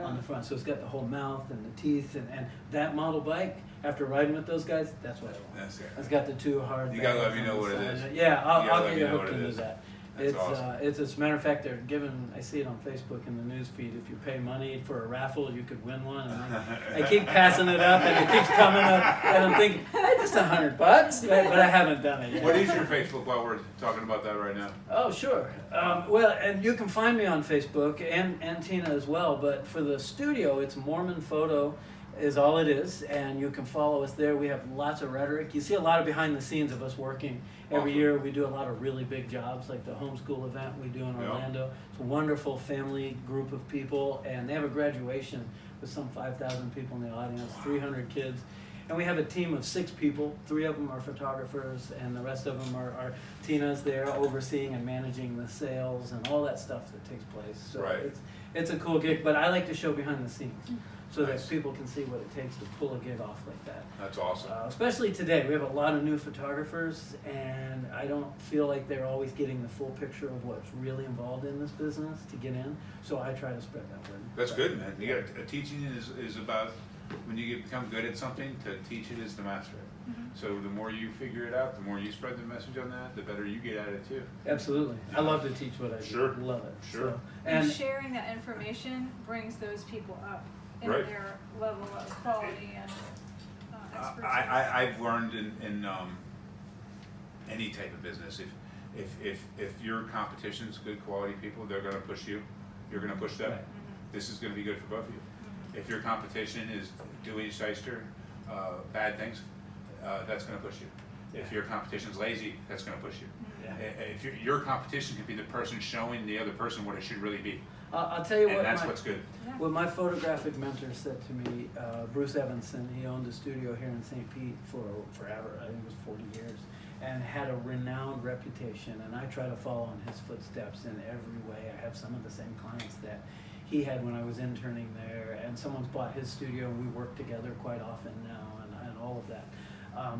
Speaker 2: on the front. So it's got the whole mouth and the teeth, and that model bike, after riding with those guys, that's what I want.
Speaker 1: That's it.
Speaker 2: It's got the two hard.
Speaker 1: You gotta let
Speaker 2: bags
Speaker 1: me
Speaker 2: on
Speaker 1: know
Speaker 2: the
Speaker 1: what it
Speaker 2: side.
Speaker 1: is.
Speaker 2: Yeah, I'll
Speaker 1: let
Speaker 2: get
Speaker 1: me
Speaker 2: you
Speaker 1: know what
Speaker 2: hooked
Speaker 1: it
Speaker 2: into
Speaker 1: is.
Speaker 2: that.
Speaker 1: That's
Speaker 2: It's
Speaker 1: awesome.
Speaker 2: it's as a matter of fact, they're giving. I see it on Facebook in the news feed. If you pay money for a raffle, you could win one. And I keep passing it up, and it keeps coming up, and I'm thinking, hey, just $100, but I haven't done it yet.
Speaker 1: What is your Facebook while we're talking about that right now?
Speaker 2: Oh, sure. Well, and you can find me on Facebook and Tina as well. But for the studio, it's Moorman Photo is all it is, and you can follow us there. We have lots of rhetoric. You see a lot of behind the scenes of us working. Every year we do a lot of really big jobs, like the homeschool event we do in Orlando. It's a wonderful family group of people, and they have a graduation with some 5,000 people in the audience, 300 kids. And we have a team of 6 people. 3 of them are photographers, and the rest of them are Tina's there overseeing and managing the sales and all that stuff that takes place. So it's a cool gig, but I like to show behind the scenes so that people can see what it takes to pull a gig off like that.
Speaker 1: That's awesome.
Speaker 2: Especially today, we have a lot of new photographers, and I don't feel like they're always getting the full picture of what's really involved in this business to get in. So I try to spread that word.
Speaker 1: That's good, man. You got teaching is about when you become good at something. To teach it is to master it. So the more you figure it out, the more you spread the message on that, the better you get at it too.
Speaker 2: Absolutely, I love to teach what I do.
Speaker 1: Sure.
Speaker 2: Love it.
Speaker 1: Sure.
Speaker 2: So,
Speaker 3: And sharing that information brings those people up in their level of quality and expertise.
Speaker 1: I've learned in any type of business, if your competition's good quality people, they're going to push you. You're going to push them.
Speaker 2: Right.
Speaker 1: This is going to be good for both of you. If your competition is Dewey Shyster, bad things, that's going to push you. If your competition's lazy, that's going to push you. If your competition can be the person showing the other person what it should really be.
Speaker 2: I'll tell you
Speaker 1: and
Speaker 2: what.
Speaker 1: that's what's good.
Speaker 2: What my photographic mentor said to me, Bruce Evanson, he owned a studio here in St. Pete for forever. I think it was 40 years, and had a renowned reputation. And I try to follow in his footsteps in every way. I have some of the same clients that he had when I was interning there, and someone's bought his studio, and we work together quite often now, and all of that.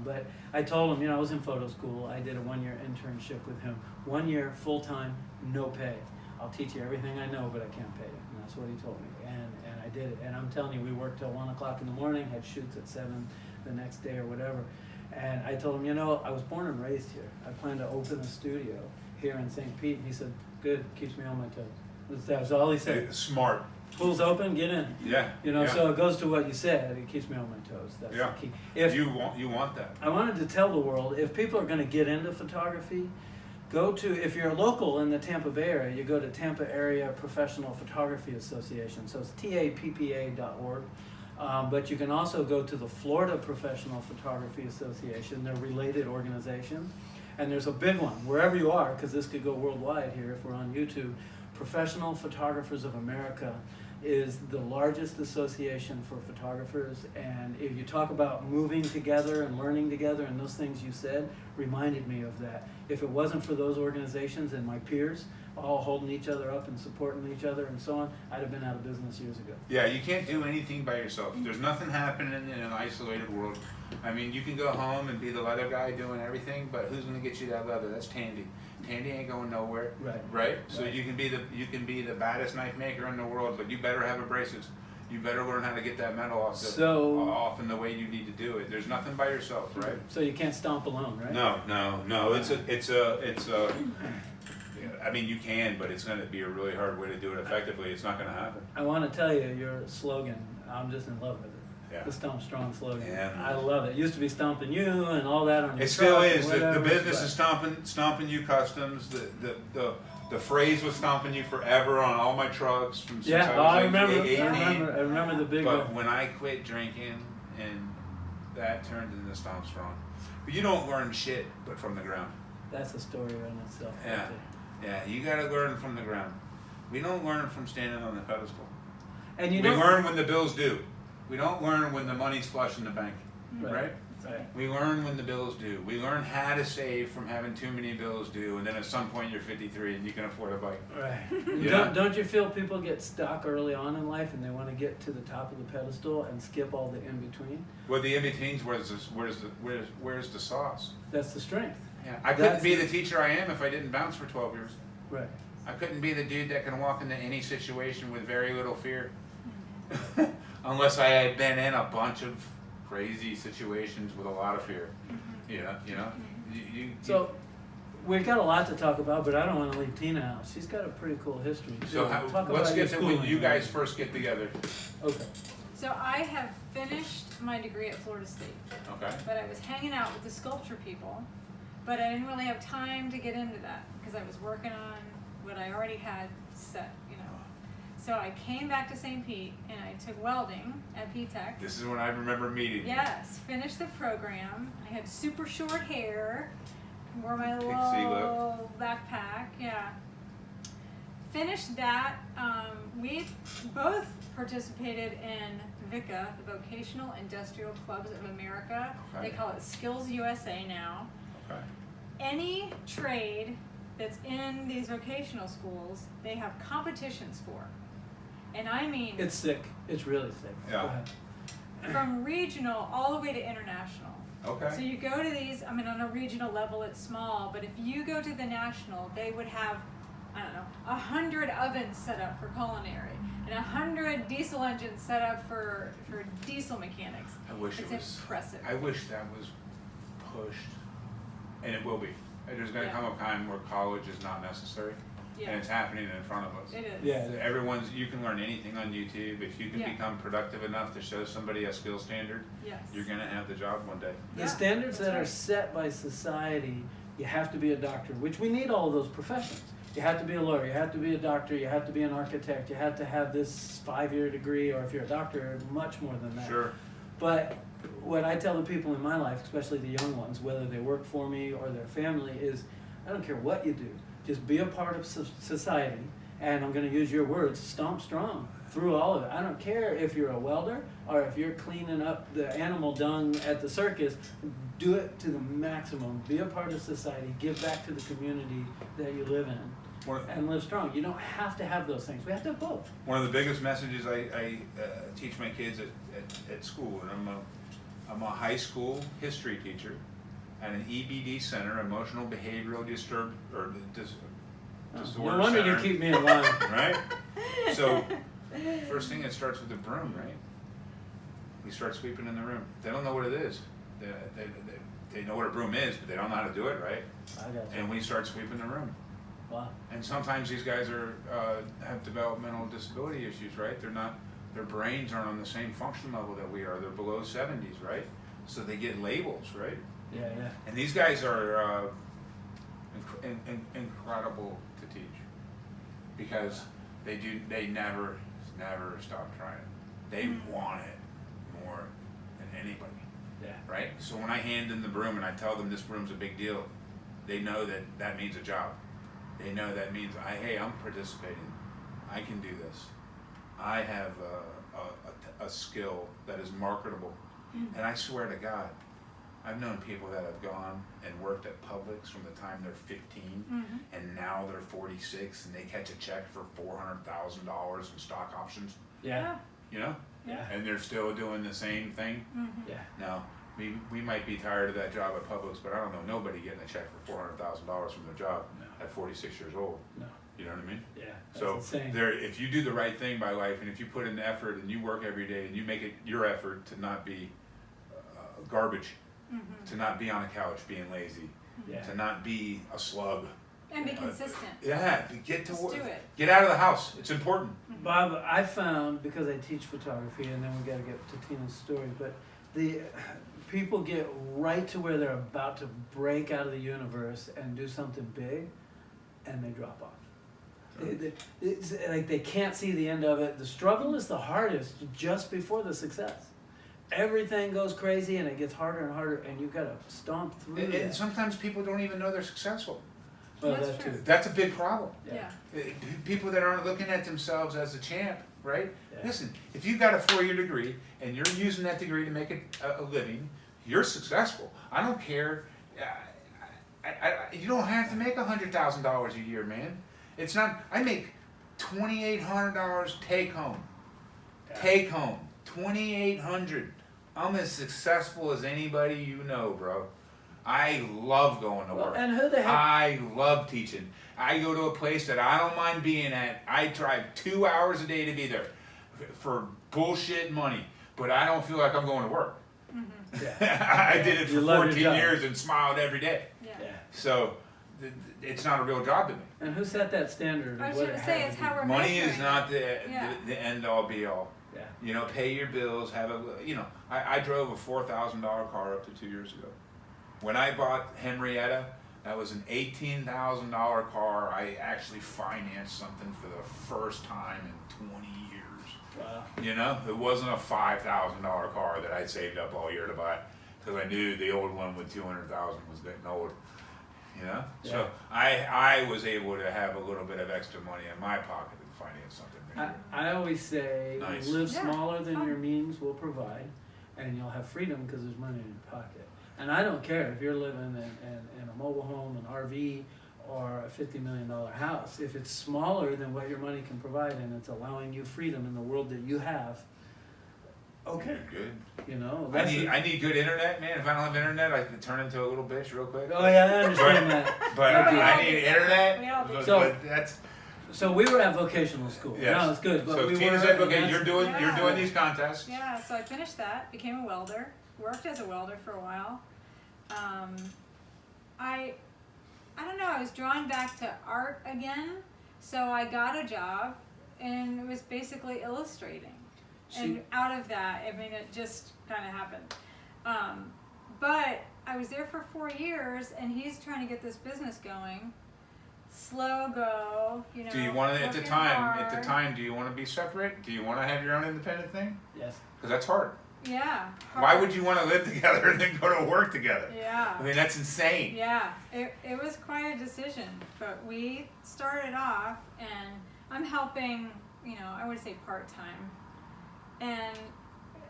Speaker 2: But I told him, I was in photo school. I did a 1-year internship with him. 1 year, full-time, no pay. I'll teach you everything I know, but I can't pay you. And that's what he told me. And I did it. And I'm telling you, we worked till 1 o'clock in the morning, had shoots at 7 the next day or whatever. And I told him, I was born and raised here. I plan to open a studio here in St. Pete. And he said, good, keeps me on my toes. That was all he said.
Speaker 1: Smart.
Speaker 2: Pool's open, get in.
Speaker 1: Yeah.
Speaker 2: You know,
Speaker 1: yeah.
Speaker 2: so it goes to what you said. It keeps me on my toes. That's
Speaker 1: Yeah.
Speaker 2: the key. If
Speaker 1: you want that.
Speaker 2: I wanted to tell the world, if people are going to get into photography, go to, if you're local in the Tampa Bay area, you go to Tampa Area Professional Photography Association. So it's tappa.org. But you can also go to the Florida Professional Photography Association. They're related organizations. And there's a big one, wherever you are, because this could go worldwide here if we're on YouTube. Professional Photographers of America is the largest association for photographers, and if you talk about moving together and learning together, and those things you said reminded me of that. If it wasn't for those organizations and my peers all holding each other up and supporting each other and so on, I'd have been out of business years ago.
Speaker 1: Yeah, you can't do anything by yourself. There's nothing happening in an isolated world. I mean, you can go home and be the leather guy doing everything, but who's going to get you that leather? That's Tandy. Tandy ain't going nowhere. Right? So
Speaker 2: Right.
Speaker 1: you can be the baddest knife maker in the world, but you better have abrasions. You better learn how to get that metal off in the way you need to do it. There's nothing by yourself, right?
Speaker 2: So you can't stomp alone, right?
Speaker 1: No. It's a. I mean, you can, but it's going to be a really hard way to do it effectively. It's not going to happen.
Speaker 2: I want to tell you your slogan. I'm just in love with it.
Speaker 1: Yeah.
Speaker 2: The Stomp Strong slogan.
Speaker 1: Yeah.
Speaker 2: I love it. It used to be stomping you and all that on your
Speaker 1: It still
Speaker 2: truck
Speaker 1: is.
Speaker 2: and
Speaker 1: The
Speaker 2: whatever,
Speaker 1: business
Speaker 2: but-
Speaker 1: is stomping you customs. The phrase was stomping you forever on all my trucks from since
Speaker 2: Yeah,
Speaker 1: I was
Speaker 2: I remember.
Speaker 1: 18.
Speaker 2: I remember the big
Speaker 1: But
Speaker 2: one.
Speaker 1: when I quit drinking, and that turned into Stomp Strong. But you don't learn shit but from the ground.
Speaker 2: That's a story in itself.
Speaker 1: Yeah.
Speaker 2: Right there.
Speaker 1: Yeah, you gotta learn from the ground. We don't learn from standing on the pedestal.
Speaker 2: And you
Speaker 1: We
Speaker 2: know,
Speaker 1: learn when the bills due. We don't learn when the money's flush in the bank, right?
Speaker 2: Right.
Speaker 1: We learn when the bills due. We learn how to save from having too many bills due, and then at some point you're 53 and you can afford a bike.
Speaker 2: Right.
Speaker 1: Yeah.
Speaker 2: Don't you feel people get stuck early on in life and they want to get to the top of the pedestal and skip all the in between?
Speaker 1: Well, the in betweens, where's the sauce?
Speaker 2: That's the strength.
Speaker 1: Yeah, I couldn't be the teacher I am if I didn't bounce for 12 years.
Speaker 2: Right.
Speaker 1: I couldn't be the dude that can walk into any situation with very little fear, unless I had been in a bunch of crazy situations with a lot of fear.
Speaker 2: So we've got a lot to talk about, but I don't want to leave Tina out. She's got a pretty cool history.
Speaker 1: So let's get to when you guys
Speaker 2: first.
Speaker 1: first get together.
Speaker 2: Okay.
Speaker 3: So I have finished my degree at Florida State,
Speaker 1: Okay.
Speaker 3: but I was hanging out with the sculpture people, but I didn't really have time to get into that because I was working on what I already had set, So I came back to St. Pete and I took welding at P-Tech.
Speaker 1: This is when I remember meeting you.
Speaker 3: Yes, finished the program. I had super short hair, wore my
Speaker 1: Pixie
Speaker 3: little backpack, yeah. Finished that. We both participated in VICA, the Vocational Industrial Clubs of America.
Speaker 1: Okay.
Speaker 3: They call it Skills USA now.
Speaker 1: Okay.
Speaker 3: Any trade that's in these vocational schools, they have competitions for. And I mean,
Speaker 2: It's sick. It's really sick.
Speaker 1: Yeah.
Speaker 2: Go ahead.
Speaker 3: from regional all the way to international.
Speaker 1: Okay.
Speaker 3: So you go to these, on a regional level it's small, but if you go to the national, they would have, 100 ovens set up for culinary and 100 diesel engines set up for diesel mechanics.
Speaker 1: I wish
Speaker 3: It's
Speaker 1: it was
Speaker 3: impressive.
Speaker 1: I wish that was pushed, and it will be. There's going to
Speaker 3: Yeah.
Speaker 1: come a time where college is not necessary,
Speaker 3: Yeah,
Speaker 1: and it's happening in front of us.
Speaker 3: it is.
Speaker 2: Yeah.
Speaker 1: You can learn anything on YouTube. If you can
Speaker 3: Yeah.
Speaker 1: become productive enough to show somebody a skill standard,
Speaker 3: Yes.
Speaker 1: you're going to have the job one day.
Speaker 2: The
Speaker 3: Yeah,
Speaker 2: standards
Speaker 3: that's
Speaker 2: that are
Speaker 3: right.
Speaker 2: set by society, you have to be a doctor, which we need all of those professions. You have to be a lawyer, you have to be a doctor, you have to be an architect, you have to have this 5-year degree, or if you're a doctor, much more than that.
Speaker 1: Sure.
Speaker 2: But what I tell the people in my life, especially the young ones, whether they work for me or their family, is I don't care what you do, just be a part of society, and I'm going to use your words, stomp strong through all of it. I don't care if you're a welder or if you're cleaning up the animal dung at the circus, do it to the maximum, be a part of society, give back to the community that you live in, and live strong. You don't have to have those things. We have to have both.
Speaker 1: One of the biggest messages I teach my kids at school, and I'm a high school history teacher at an EBD center, emotional behavioral disorder
Speaker 2: No wonder
Speaker 1: center.
Speaker 2: you keep me in line.
Speaker 1: Right? So, first thing, it starts with the broom, right? We start sweeping in the room. They don't know what it is. They know what a broom is, but they don't know how to do it, right?
Speaker 2: I got you.
Speaker 1: And we start sweeping the room.
Speaker 2: Wow.
Speaker 1: And sometimes these guys are have developmental disability issues, right? Their brains aren't on the same function level that we are. They're below 70s, right? So they get labels, right?
Speaker 2: Yeah, yeah.
Speaker 1: And these guys are incredible to teach because they never stop trying. They want it more than anybody.
Speaker 2: Yeah.
Speaker 1: Right? So when I hand them the broom and I tell them this broom's a big deal, they know that means a job. They know that means hey, I'm participating. I can do this. I have a skill that is marketable. And I swear to God, I've known people that have gone and worked at Publix from the time they're 15 and now they're 46 and they catch a check for $400,000 in stock options.
Speaker 2: Yeah.
Speaker 1: You know?
Speaker 2: Yeah.
Speaker 1: And they're still doing the same thing.
Speaker 2: Yeah.
Speaker 1: Now, we might be tired of that job at Publix, but I don't know nobody getting a check for $400,000 from their job at 46 years old.
Speaker 2: No.
Speaker 1: You know what I mean?
Speaker 2: Yeah. That's
Speaker 1: So
Speaker 2: insane.
Speaker 1: if you do the right thing by life, and if you put in the effort and you work every day and you make it your effort to not be garbage, to not be on a couch being lazy,
Speaker 2: Yeah.
Speaker 1: to not be a slug.
Speaker 3: And be consistent.
Speaker 1: Yeah, to get to
Speaker 3: Just
Speaker 1: work.
Speaker 3: do it.
Speaker 1: Get out of the house. It's important.
Speaker 2: Bob, I found, because I teach photography, and then we got to get to Tina's story, but the people get right to where they're about to break out of the universe and do something big, and they drop off. It's like they can't see the end of it. The struggle is the hardest just before the success. Everything goes crazy, and it gets harder and harder, and you've got to stomp through
Speaker 1: And
Speaker 2: that.
Speaker 1: sometimes people don't even know they're successful.
Speaker 2: Well,
Speaker 3: That's
Speaker 2: that
Speaker 3: true.
Speaker 2: too.
Speaker 1: That's a big problem.
Speaker 3: Yeah.
Speaker 1: People that aren't looking at themselves as a champ, right?
Speaker 2: Yeah.
Speaker 1: Listen, if you've got a 4-year degree and you're using that degree to make a living, you're successful. I don't care. You don't have to make $100,000 a year, man. It's not. I make $2,800 take home.
Speaker 2: Yeah.
Speaker 1: Take home, $2,800. I'm as successful as anybody you know, bro. I love going to work.
Speaker 2: And who the heck?
Speaker 1: I love teaching. I go to a place that I don't mind being at. I drive 2 hours a day to be there for bullshit money, but I don't feel like I'm going to work.
Speaker 2: Yeah.
Speaker 1: I did it for
Speaker 2: You love your
Speaker 1: 14
Speaker 2: job.
Speaker 1: years and smiled every day.
Speaker 3: Yeah.
Speaker 2: Yeah.
Speaker 1: So it's not a real job to me.
Speaker 2: And who set that standard?
Speaker 3: I
Speaker 2: of
Speaker 3: was
Speaker 2: what
Speaker 3: going
Speaker 2: it
Speaker 3: to say,
Speaker 2: had
Speaker 3: it's
Speaker 2: to
Speaker 3: how
Speaker 2: be?
Speaker 3: we're
Speaker 1: Money
Speaker 3: measuring
Speaker 1: is not
Speaker 3: Yeah.
Speaker 1: the end all be all.
Speaker 2: Yeah.
Speaker 1: You know, pay your bills, I drove a $4,000 car up to 2 years ago. When I bought Henrietta, that was an $18,000 car. I actually financed something for the first time in 20 years.
Speaker 2: Wow.
Speaker 1: You know, it wasn't a $5,000 car that I saved up all year to buy, because I knew the old one with 200,000 was getting old. You know,
Speaker 2: Yeah.
Speaker 1: so I was able to have a little bit of extra money in my pocket to finance something.
Speaker 2: I always say,
Speaker 1: Nice.
Speaker 2: live
Speaker 3: Yeah,
Speaker 2: smaller than
Speaker 3: fun.
Speaker 2: your means will provide, and you'll have freedom because there's money in your pocket. And I don't care if you're living in a mobile home, an RV, or a $50 million house. If it's smaller than what your money can provide and it's allowing you freedom in the world that you have, okay,
Speaker 1: Good.
Speaker 2: you know.
Speaker 1: I need good internet, man. If I don't have internet, I can turn into a little bitch real quick.
Speaker 2: Oh yeah, I understand that.
Speaker 1: But
Speaker 2: I do.
Speaker 1: I need internet.
Speaker 3: We all do.
Speaker 1: But,
Speaker 2: So-
Speaker 1: but that's
Speaker 2: So we were at vocational school.
Speaker 1: yes.
Speaker 2: No, it's good. But
Speaker 1: So
Speaker 2: we
Speaker 1: Tina
Speaker 2: were,
Speaker 1: said,
Speaker 2: and
Speaker 1: okay,
Speaker 2: that's-
Speaker 1: you're doing
Speaker 3: Yeah.
Speaker 1: these contests.
Speaker 3: Yeah, so I finished that, became a welder, worked as a welder for a while. I don't know, I was drawn back to art again, so I got a job, and it was basically illustrating. And out of that, I mean, it just kind of happened. But I was there for 4 years, and he's trying to get this business going. Slow go, you know.
Speaker 1: Do you want to
Speaker 3: working hard.
Speaker 1: do you want to be separate? Do you want to have your own independent thing?
Speaker 2: Yes.
Speaker 1: Because that's hard.
Speaker 3: Yeah.
Speaker 1: Why
Speaker 3: hard.
Speaker 1: would you want to live together and then go to work together?
Speaker 3: Yeah.
Speaker 1: I mean, that's insane.
Speaker 3: Yeah, it was quite a decision, but we started off, and I'm helping, you know, I would say part-time, and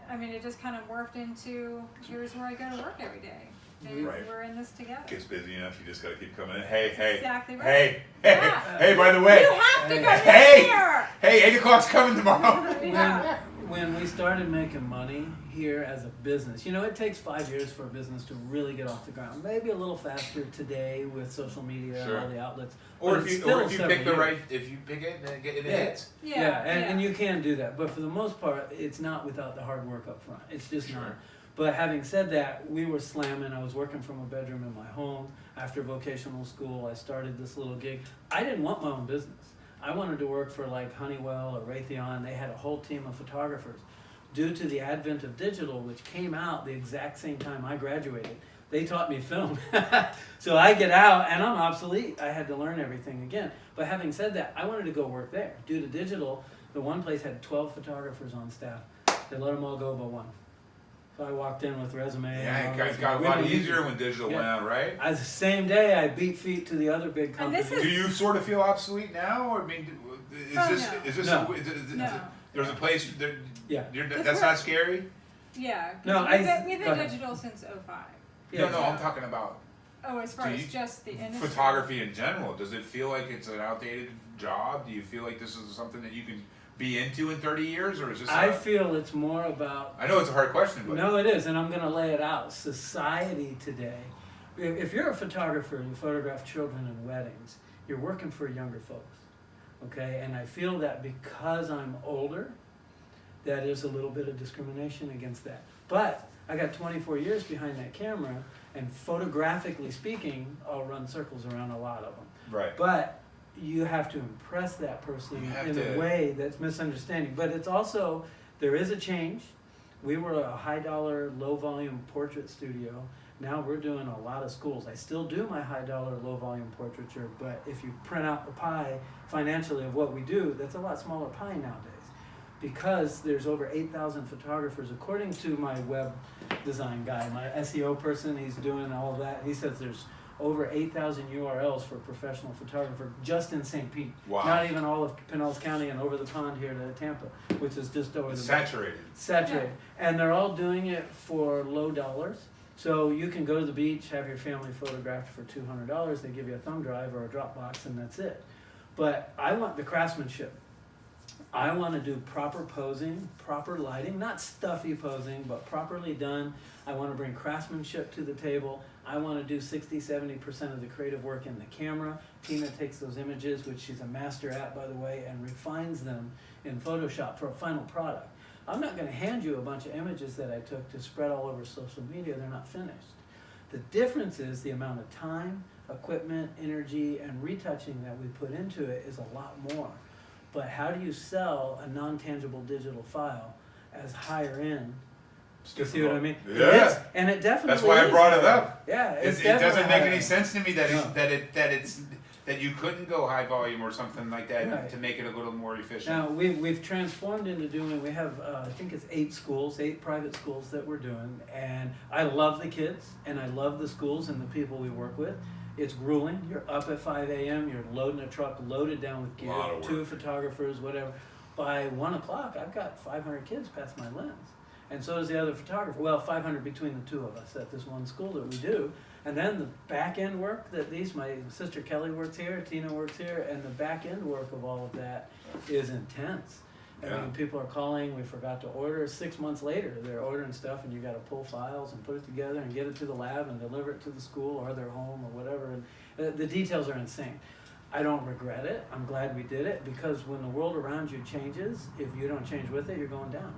Speaker 3: I mean, it just kind of morphed into, here's where I go to work every day, and
Speaker 1: Right.
Speaker 3: we're in this together.
Speaker 1: Gets busy enough, you just got to keep coming in. Hey,
Speaker 3: Exactly right.
Speaker 1: hey,
Speaker 3: Yeah.
Speaker 1: hey, by the way,
Speaker 3: You have to come
Speaker 1: Hey!
Speaker 3: here!
Speaker 1: hey, 8 o'clock's coming tomorrow.
Speaker 3: Yeah.
Speaker 2: When we started making money here as a business, you know, it takes 5 years for a business to really get off the ground. Maybe a little faster today with social media
Speaker 1: Sure.
Speaker 2: and all the outlets.
Speaker 1: Or
Speaker 2: but
Speaker 1: if
Speaker 2: it's
Speaker 1: you
Speaker 2: still
Speaker 1: pick
Speaker 2: several
Speaker 1: the
Speaker 2: years.
Speaker 1: right, if you pick it, then it
Speaker 2: Yeah.
Speaker 1: hits.
Speaker 2: Yeah, and you can do that. But for the most part, it's not without the hard work up front. It's just
Speaker 1: Sure.
Speaker 2: not. But having said that, we were slamming. I was working from a bedroom in my home. After vocational school, I started this little gig. I didn't want my own business. I wanted to work for like Honeywell or Raytheon. They had a whole team of photographers. Due to the advent of digital, which came out the exact same time I graduated, they taught me film. So I get out and I'm obsolete. I had to learn everything again. But having said that, I wanted to go work there. Due to digital, the one place had 12 photographers on staff. They let them all go but one. So I walked in with resume.
Speaker 1: Yeah, it got a lot easier when digital went out, right?
Speaker 2: As the same day, I beat feet to the other big companies.
Speaker 1: Do you sort of feel obsolete now, or I mean, is this
Speaker 2: No.
Speaker 1: there's a place that that's
Speaker 3: we're-
Speaker 1: not scary?
Speaker 3: Yeah. 'cause
Speaker 2: No,
Speaker 3: we've
Speaker 2: go
Speaker 3: been
Speaker 2: ahead.
Speaker 3: digital since 05.
Speaker 2: Yeah.
Speaker 1: No, I'm talking about
Speaker 3: Oh, as far as just the industry.
Speaker 1: photography in general. Does it feel like it's an outdated job? Do you feel like this is something that you can be into in 30 years, or is this?
Speaker 2: I feel it's more about.
Speaker 1: I know it's a hard question, but
Speaker 2: No, it is, and I'm going to lay it out. Society today, if you're a photographer and you photograph children and weddings, you're working for younger folks, okay? And I feel that because I'm older, that is a little bit of discrimination against that. But I got 24 years behind that camera, and photographically speaking, I'll run circles around a lot of them.
Speaker 1: right.
Speaker 2: But you have to impress that person
Speaker 1: You have
Speaker 2: in
Speaker 1: to-
Speaker 2: a way that's misunderstanding. But it's also, there is a change. We were a high dollar, low volume portrait studio. Now we're doing a lot of schools. I still do my high dollar, low volume portraiture, but if you print out the pie financially of what we do, that's a lot smaller pie nowadays. Because there's over 8,000 photographers, according to my web design guy, my SEO person, he's doing all that. He says there's over 8,000 URLs for a professional photographer just in St. Pete.
Speaker 1: Wow.
Speaker 2: Not even all of Pinellas County and over the pond here to Tampa, which is just over
Speaker 1: It's
Speaker 2: the
Speaker 1: saturated.
Speaker 2: saturated. And they're all doing it for low dollars. So you can go to the beach, have your family photographed for $200. They give you a thumb drive or a Dropbox, and that's it. But I want the craftsmanship. I want to do proper posing, proper lighting, not stuffy posing, but properly done. I want to bring craftsmanship to the table. I want to do 60-70% of the creative work in the camera. Tina takes those images, which she's a master at, by the way, and refines them in Photoshop for a final product. I'm not going to hand you a bunch of images that I took to spread all over social media. They're not finished. The difference is the amount of time, equipment, energy, and retouching that we put into it is a lot more. But how do you sell a non-tangible digital file as higher end? You see what I mean?
Speaker 1: Yeah.
Speaker 2: It is, and it definitely
Speaker 1: That's why I
Speaker 2: is
Speaker 1: brought it
Speaker 2: higher
Speaker 1: up.
Speaker 2: end. Yeah, it's
Speaker 1: It doesn't
Speaker 2: definitely
Speaker 1: make
Speaker 2: higher
Speaker 1: any
Speaker 2: end.
Speaker 1: sense to me that
Speaker 2: No.
Speaker 1: that you couldn't go high volume or something like that
Speaker 2: Right.
Speaker 1: to make it a little more efficient.
Speaker 2: Now we've transformed into doing. We have I think it's 8 private schools that we're doing, and I love the kids and I love the schools and the people we work with. It's grueling. You're up at 5 a.m. You're loading a truck loaded down with gear,
Speaker 1: Lot of work.
Speaker 2: 2 photographers, whatever. By 1 o'clock, I've got 500 kids past my lens, and so does the other photographer. Well, 500 between the two of us at this one school that we do. And then the back end work that my sister Kelly works here, Tina works here, and the back end work of all of that is intense. I
Speaker 1: Yeah.
Speaker 2: mean, people are calling, we forgot to order. 6 months later, they're ordering stuff, and you got to pull files and put it together and get it to the lab and deliver it to the school or their home or whatever. And the details are insane. I don't regret it. I'm glad we did it, because when the world around you changes, if you don't change with it, you're going down.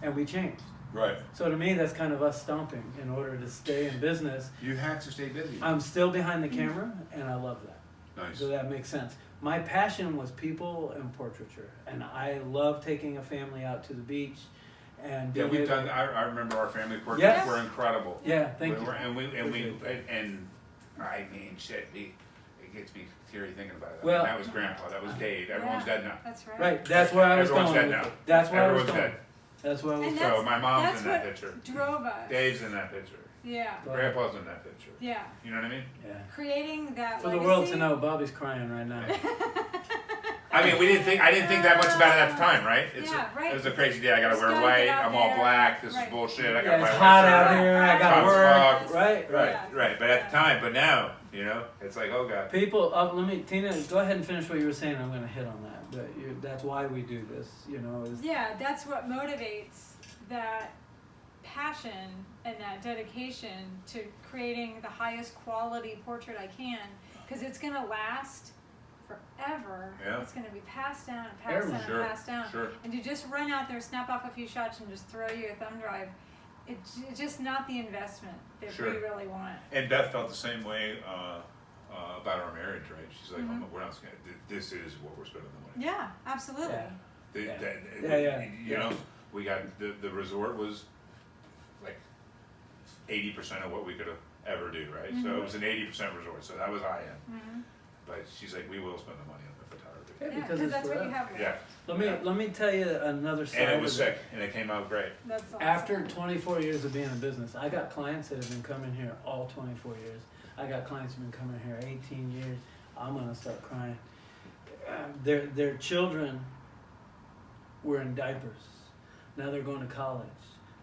Speaker 2: And we changed.
Speaker 1: Right.
Speaker 2: So to me, that's kind of us stomping in order to stay in business.
Speaker 1: You have to stay busy.
Speaker 2: I'm still behind the camera, and I love that.
Speaker 1: Nice.
Speaker 2: So that makes sense. My passion was people and portraiture, and I love taking a family out to the beach. And
Speaker 1: Yeah,
Speaker 2: being
Speaker 1: we've
Speaker 2: able-
Speaker 1: done. I remember our family portraits
Speaker 2: Yes.
Speaker 1: were incredible.
Speaker 2: Yeah, thank you.
Speaker 1: And I mean, shit. It gets me teary thinking about it.
Speaker 2: Well-
Speaker 1: that was Grandpa. That was Dave. Everyone's dead now.
Speaker 3: That's right.
Speaker 2: Right, that's where I was
Speaker 1: Everyone's
Speaker 2: going
Speaker 1: dead
Speaker 2: with
Speaker 1: now.
Speaker 2: it. That's where
Speaker 1: Everyone's
Speaker 2: I was going.
Speaker 1: dead.
Speaker 2: That's where I was
Speaker 3: And
Speaker 2: going.
Speaker 1: So my mom's
Speaker 3: that's
Speaker 1: in that
Speaker 3: what
Speaker 1: picture.
Speaker 3: drove us.
Speaker 1: Dave's in that picture.
Speaker 3: Yeah.
Speaker 1: Grandpa's in that picture.
Speaker 3: Yeah.
Speaker 1: You know what I mean?
Speaker 2: Yeah.
Speaker 3: Creating that
Speaker 2: For the
Speaker 3: legacy.
Speaker 2: world to know, Bobby's crying right now.
Speaker 1: I mean, I didn't think that much about it at the time, right?
Speaker 3: Yeah, right.
Speaker 1: It was a crazy day. I gotta
Speaker 3: Just
Speaker 1: wear
Speaker 3: gotta
Speaker 1: white.
Speaker 3: get out
Speaker 1: I'm all
Speaker 3: there.
Speaker 1: black. This is
Speaker 3: Right.
Speaker 1: bullshit. I got
Speaker 2: Yeah,
Speaker 1: my
Speaker 2: it's
Speaker 1: white
Speaker 2: hot
Speaker 1: shirt
Speaker 2: out
Speaker 1: on.
Speaker 2: here. I got
Speaker 1: Hot as
Speaker 2: work.
Speaker 1: fuck.
Speaker 2: Right.
Speaker 1: Right,
Speaker 3: Yeah.
Speaker 1: right. But at the time, but now, you know, it's like, oh god.
Speaker 2: People, Tina, go ahead and finish what you were saying. I'm going to hit on that. But that's why we do this, you know. Is
Speaker 3: Yeah, that's what motivates that passion and that dedication to creating the highest quality portrait I can, because it's going to last forever.
Speaker 1: Yeah.
Speaker 3: It's going to be passed down and passed
Speaker 2: Heirloom.
Speaker 3: down
Speaker 1: Sure,
Speaker 3: and passed down.
Speaker 1: sure.
Speaker 3: And to just run out there, snap off a few shots, and just throw you a thumb drive, it's just not the investment that
Speaker 1: Sure.
Speaker 3: we really want.
Speaker 1: And Beth felt the same way about our marriage, right? She's like,
Speaker 3: Mhm.
Speaker 1: oh, we're not spending. This is what we're spending the money.
Speaker 3: Yeah, absolutely.
Speaker 2: Yeah.
Speaker 1: You know, we got the resort was like 80% of what we could have ever do, right? So
Speaker 3: Mhm.
Speaker 1: it was an 80% resort, so that was high end.
Speaker 3: Mm-hmm.
Speaker 1: But she's like, we will spend the money on the photography.
Speaker 2: Yeah,
Speaker 3: Yeah,
Speaker 2: because
Speaker 3: because
Speaker 2: it's
Speaker 3: that's
Speaker 2: for
Speaker 3: what you
Speaker 2: us.
Speaker 3: have.
Speaker 1: Yeah,
Speaker 2: Let me tell you another side.
Speaker 1: and it was
Speaker 2: of
Speaker 1: sick, and it came out great.
Speaker 3: That's awesome.
Speaker 2: After 24 years of being in business, I got clients that have been coming here all 24 years. I got clients who've been coming here 18 years. I'm gonna start crying. Their children were in diapers. Now they're going to college.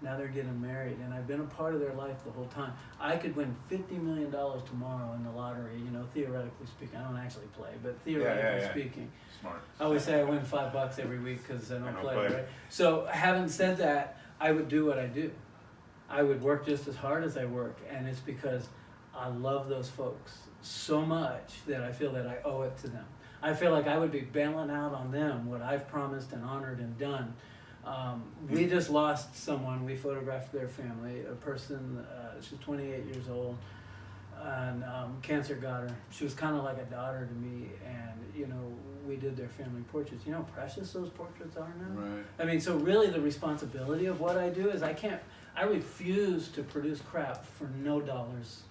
Speaker 2: Now they're getting married, and I've been a part of their life the whole time. I could win $50 million tomorrow in the lottery, you know, theoretically speaking. I don't actually play, but theoretically
Speaker 1: yeah.
Speaker 2: speaking.
Speaker 1: Smart.
Speaker 2: I always say I win $5 every week because I don't play,
Speaker 1: play.
Speaker 2: right? So having said that, I would do what I do. I would work just as hard as I work, and it's because I love those folks so much that I feel that I owe it to them. I feel like I would be bailing out on them what I've promised and honored and done. We just lost someone. We photographed their family, a person, she's 28 years old, and cancer got her. She was kind of like a daughter to me, and you know, we did their family portraits. You know how precious those portraits are now?
Speaker 1: Right.
Speaker 2: I mean, so really the responsibility of what I do is I refuse to produce crap for no dollars,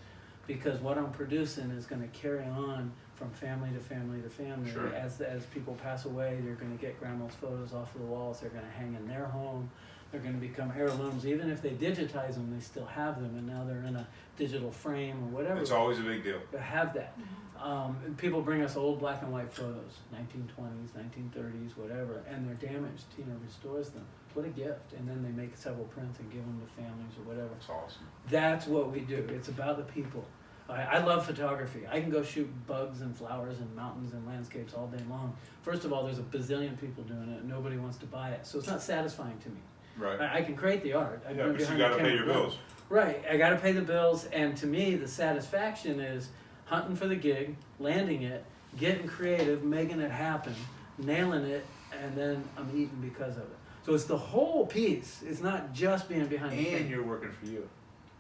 Speaker 2: because what I'm producing is going to carry on from family to family to family.
Speaker 1: Sure.
Speaker 2: As people pass away, they're going to get grandma's photos off of the walls. They're going to hang in their home. They're going to become heirlooms. Even if they digitize them, they still have them, and now they're in a digital frame or whatever.
Speaker 1: It's always a big deal.
Speaker 2: They have that. And people bring us old black and white photos, 1920s, 1930s, whatever, and they're damaged. Tina restores them. What a gift. And then they make several prints and give them to families or whatever.
Speaker 1: It's awesome.
Speaker 2: That's what we do. It's about the people. I love photography. I can go shoot bugs and flowers and mountains and landscapes all day long. First of all, there's a bazillion people doing it, and nobody wants to buy it. So it's not satisfying to me.
Speaker 1: Right.
Speaker 2: I can create the art. I've
Speaker 1: Yeah,
Speaker 2: been
Speaker 1: but you
Speaker 2: behind
Speaker 1: got
Speaker 2: the
Speaker 1: to pay
Speaker 2: camera
Speaker 1: your
Speaker 2: for-
Speaker 1: bills.
Speaker 2: Right, I gotta pay the bills, and to me, the satisfaction is hunting for the gig, landing it, getting creative, making it happen, nailing it, and then I'm eating because of it. So it's the whole piece. It's not just being behind the
Speaker 1: And
Speaker 2: camera.
Speaker 1: you're working for you.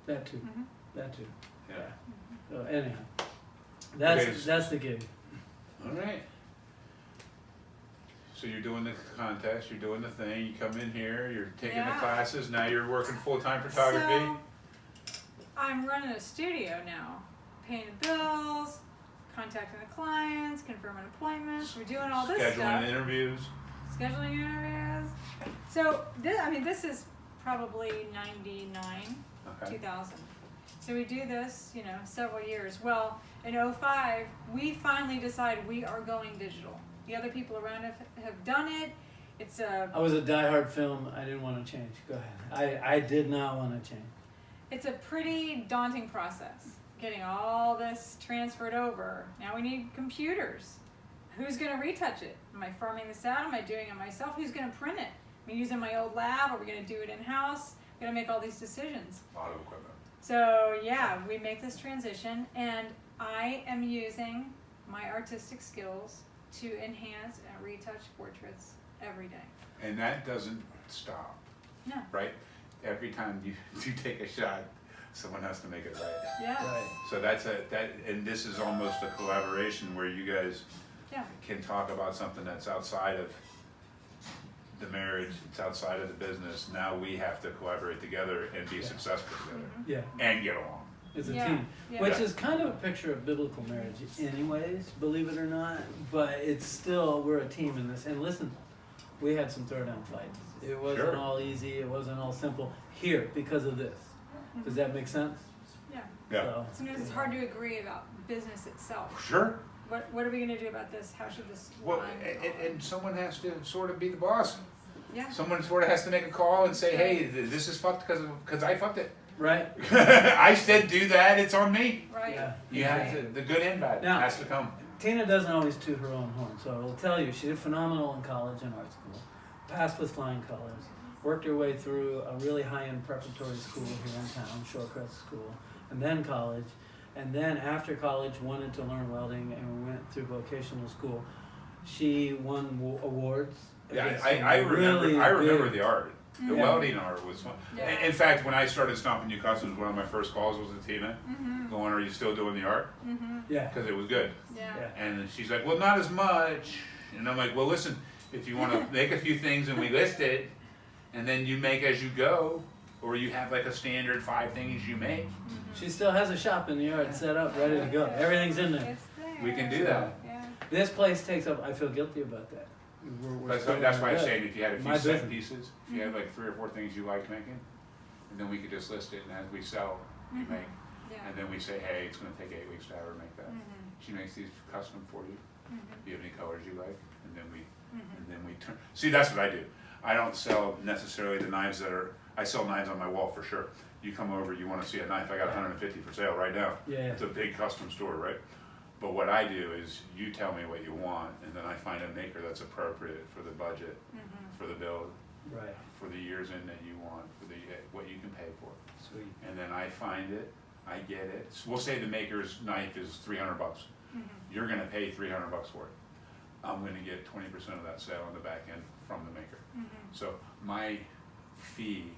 Speaker 2: That too.
Speaker 3: Mhm.
Speaker 2: That too.
Speaker 1: Yeah.
Speaker 2: So anyhow,
Speaker 1: Okay,
Speaker 2: that's the gig.
Speaker 1: All right. So you're doing the contest, you're doing the thing, you come in here, you're taking the
Speaker 3: Yeah.
Speaker 1: classes, now you're working full-time photography.
Speaker 3: So, I'm running a studio now, paying the bills, contacting the clients, confirming appointments. We're doing all this
Speaker 1: Scheduling
Speaker 3: stuff.
Speaker 1: interviews.
Speaker 3: Scheduling interviews. So this is probably 99,
Speaker 1: Okay.
Speaker 3: 2000. So we do this, you know, several years. Well, in 05, we finally decided we are going digital. The other people around us have done it. It's
Speaker 2: I was a diehard film. I didn't want to change. Go ahead. I did not want to change.
Speaker 3: It's a pretty daunting process, getting all this transferred over. Now we need computers. Who's going to retouch it? Am I farming this out? Am I doing it myself? Who's going to print it? Am I using my old lab? Are we going to do it in-house? We're going to make all these decisions.
Speaker 1: A lot of equipment.
Speaker 3: So yeah, we make this transition, and I am using my artistic skills to enhance and retouch portraits every day.
Speaker 1: And that doesn't stop,
Speaker 3: No.
Speaker 1: right? Every time you take a shot, someone has to make it right.
Speaker 3: Yeah.
Speaker 2: Right.
Speaker 1: So and this is almost a collaboration where you guys
Speaker 3: Yeah.
Speaker 1: can talk about something that's outside of the marriage, it's outside of the business. Now we have to collaborate together and be
Speaker 2: Yeah.
Speaker 1: successful together
Speaker 2: Yeah.
Speaker 1: and get along.
Speaker 2: It's a
Speaker 3: Yeah,
Speaker 2: team,
Speaker 3: yeah.
Speaker 2: which is kind of a picture of biblical marriage anyways, believe it or not, but it's still, we're a team in this. And listen, we had some throwdown fights. It wasn't
Speaker 1: Sure.
Speaker 2: all easy, it wasn't all simple here because of this. Does that make sense?
Speaker 3: Yeah.
Speaker 1: Yeah.
Speaker 2: So,
Speaker 3: Sometimes it's hard to agree about business itself.
Speaker 1: Sure.
Speaker 3: What are we going to do about this? How should this
Speaker 1: Well,
Speaker 3: line
Speaker 1: and someone has to sort of be the boss.
Speaker 3: yeah.
Speaker 1: Someone sort of has to make a call and say, hey, this is fucked because I fucked it.
Speaker 2: right?
Speaker 1: I said do that, it's on me.
Speaker 3: Right.
Speaker 2: Yeah.
Speaker 1: You have to, the good and bad
Speaker 2: Now-
Speaker 1: has to come.
Speaker 2: Tina doesn't always toot her own horn, so I will tell you, she did phenomenal in college and art school, passed with flying colors, worked her way through a really high-end preparatory school here in town, Shorecrest School, and then college, and then after college wanted to learn welding and went through vocational school. She won awards.
Speaker 1: Yeah,
Speaker 2: against
Speaker 1: I
Speaker 2: some
Speaker 1: remember
Speaker 2: really
Speaker 1: I remember
Speaker 2: big-
Speaker 1: the art. The welding art was fun.
Speaker 3: Yeah.
Speaker 1: In fact, when I started Stomping New Customs, one of my first calls was with Tina, going, "Are you still doing the art?"
Speaker 2: Yeah.
Speaker 1: Because it was good.
Speaker 3: Yeah.
Speaker 2: Yeah.
Speaker 1: And she's like, "Well, not as much." And I'm like, "Well, listen, if you want to make a few things and we list it, and then you make as you go, or you have like a standard 5 things you make,
Speaker 2: She still has a shop in the yard set up, ready to go. Everything's in there.
Speaker 3: It's there.
Speaker 1: we can do that."
Speaker 3: Yeah.
Speaker 2: This place takes up. I feel guilty about that.
Speaker 1: That's why I'm
Speaker 2: good.
Speaker 1: saying if you had a few
Speaker 2: My
Speaker 1: set
Speaker 2: business.
Speaker 1: pieces, if you had like 3 or 4 things you like making, and then we could just list it, and as we sell, you make,
Speaker 3: Yeah.
Speaker 1: and then we say, "Hey, it's going to take 8 weeks to have her make that." She makes these custom for you. Do you have any colors you like? And then we turn. See, that's what I do. I don't sell necessarily the knives that are. I sell knives on my wall for sure. You come over, you want to see a knife? I got 150 for sale right now.
Speaker 2: Yeah.
Speaker 1: It's a big custom store, right? But what I do is you tell me what you want, and then I find a maker that's appropriate for the budget, for the build,
Speaker 2: Right.
Speaker 1: for the years in that you want, for the what you can pay for.
Speaker 2: Sweet.
Speaker 1: And then I find it, I get it. So we'll say the maker's knife is $300. You're gonna pay $300 for it. I'm gonna get 20% of that sale on the back end from the maker. So my fee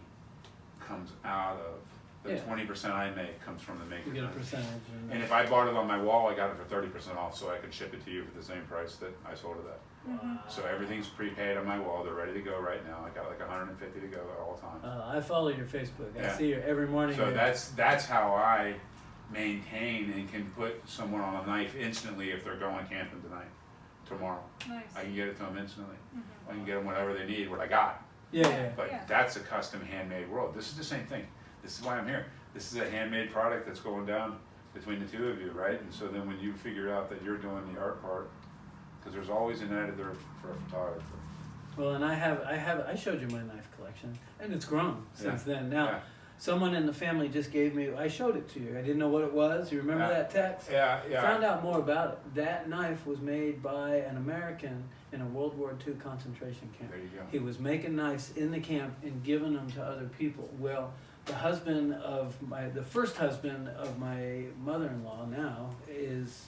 Speaker 1: comes out of the
Speaker 2: Yeah.
Speaker 1: 20% I make comes from the maker.
Speaker 2: You get a percentage.
Speaker 1: And if I bought it on my wall, I got it for 30% off, so I could ship it to you for the same price that I sold it at.
Speaker 2: Wow.
Speaker 1: So everything's prepaid on my wall. They're ready to go right now. I got like 150 to go at all times.
Speaker 2: I follow your Facebook. I
Speaker 1: Yeah.
Speaker 2: see you every morning.
Speaker 1: So that's how I maintain and can put someone on a knife instantly if they're going camping tonight, tomorrow.
Speaker 3: Nice.
Speaker 1: I can get it to them instantly. I can get them whatever they need, what I got.
Speaker 2: Yeah.
Speaker 1: But
Speaker 3: Yeah.
Speaker 1: that's a custom handmade world. This is the same thing. This is why I'm here. This is a handmade product that's going down between the two of you, right? And so then when you figure out that you're doing the art part, because there's always an editor for a photographer.
Speaker 2: Well, and I showed you my knife collection, and it's grown since then. Now,
Speaker 1: Yeah.
Speaker 2: someone in the family just gave me. I showed it to you. I didn't know what it was. You remember
Speaker 1: Yeah.
Speaker 2: that text?
Speaker 1: Yeah, yeah.
Speaker 2: Found out more about it. That knife was made by an American in a World War II concentration camp.
Speaker 1: There you go.
Speaker 2: He was making knives in the camp and giving them to other people. Well, the first husband of my mother-in-law now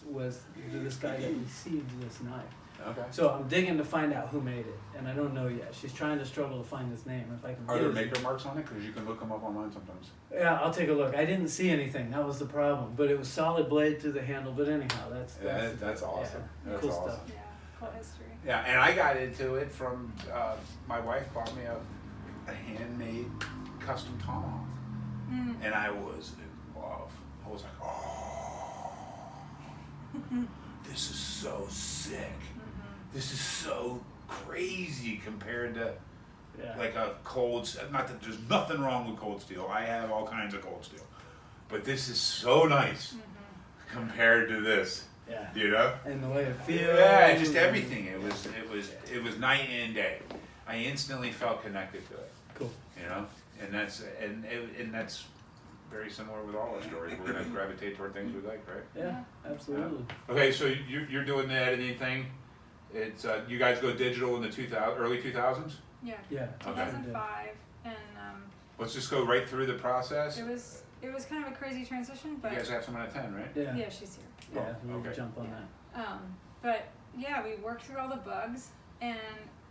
Speaker 2: was this guy that received this knife.
Speaker 1: Okay.
Speaker 2: So I'm digging to find out who made it, and I don't know yet. She's trying to struggle to find his name. If I can.
Speaker 1: Are
Speaker 2: get
Speaker 1: there
Speaker 2: his-
Speaker 1: maker marks on it? Because you can look them up online sometimes.
Speaker 2: Yeah, I'll take a look. I didn't see anything. That was the problem. But it was solid blade through the handle. But anyhow,
Speaker 1: That's awesome.
Speaker 2: yeah,
Speaker 1: That's
Speaker 2: cool
Speaker 1: awesome.
Speaker 2: stuff.
Speaker 3: Yeah. Cool history.
Speaker 1: Yeah, and I got into it from my wife bought me a handmade custom tomahawk, and I was in love. I was like, oh, this is so sick. This is so crazy compared to
Speaker 2: Yeah.
Speaker 1: like a cold. Not that there's nothing wrong with cold steel. I have all kinds of cold steel, but this is so nice compared to this.
Speaker 2: Yeah.
Speaker 1: You know.
Speaker 2: And the way it feels.
Speaker 1: Yeah, just everything. It was night and day. I instantly felt connected to it.
Speaker 2: Cool.
Speaker 1: You know, and that's very similar with all our stories. We're gonna gravitate toward things we like, right?
Speaker 2: Yeah, absolutely.
Speaker 1: Okay, so you're doing the editing thing. It's you guys go digital in the early 2000s.
Speaker 3: Yeah.
Speaker 2: Yeah.
Speaker 3: 2005, and
Speaker 1: Let's just go right through the process.
Speaker 3: it was kind of a crazy transition, but
Speaker 1: You guys have someone at 10, right?
Speaker 2: Yeah.
Speaker 3: yeah, she's here.
Speaker 2: Yeah. We'll
Speaker 1: Okay.
Speaker 2: jump on that.
Speaker 3: But yeah, we worked through all the bugs, and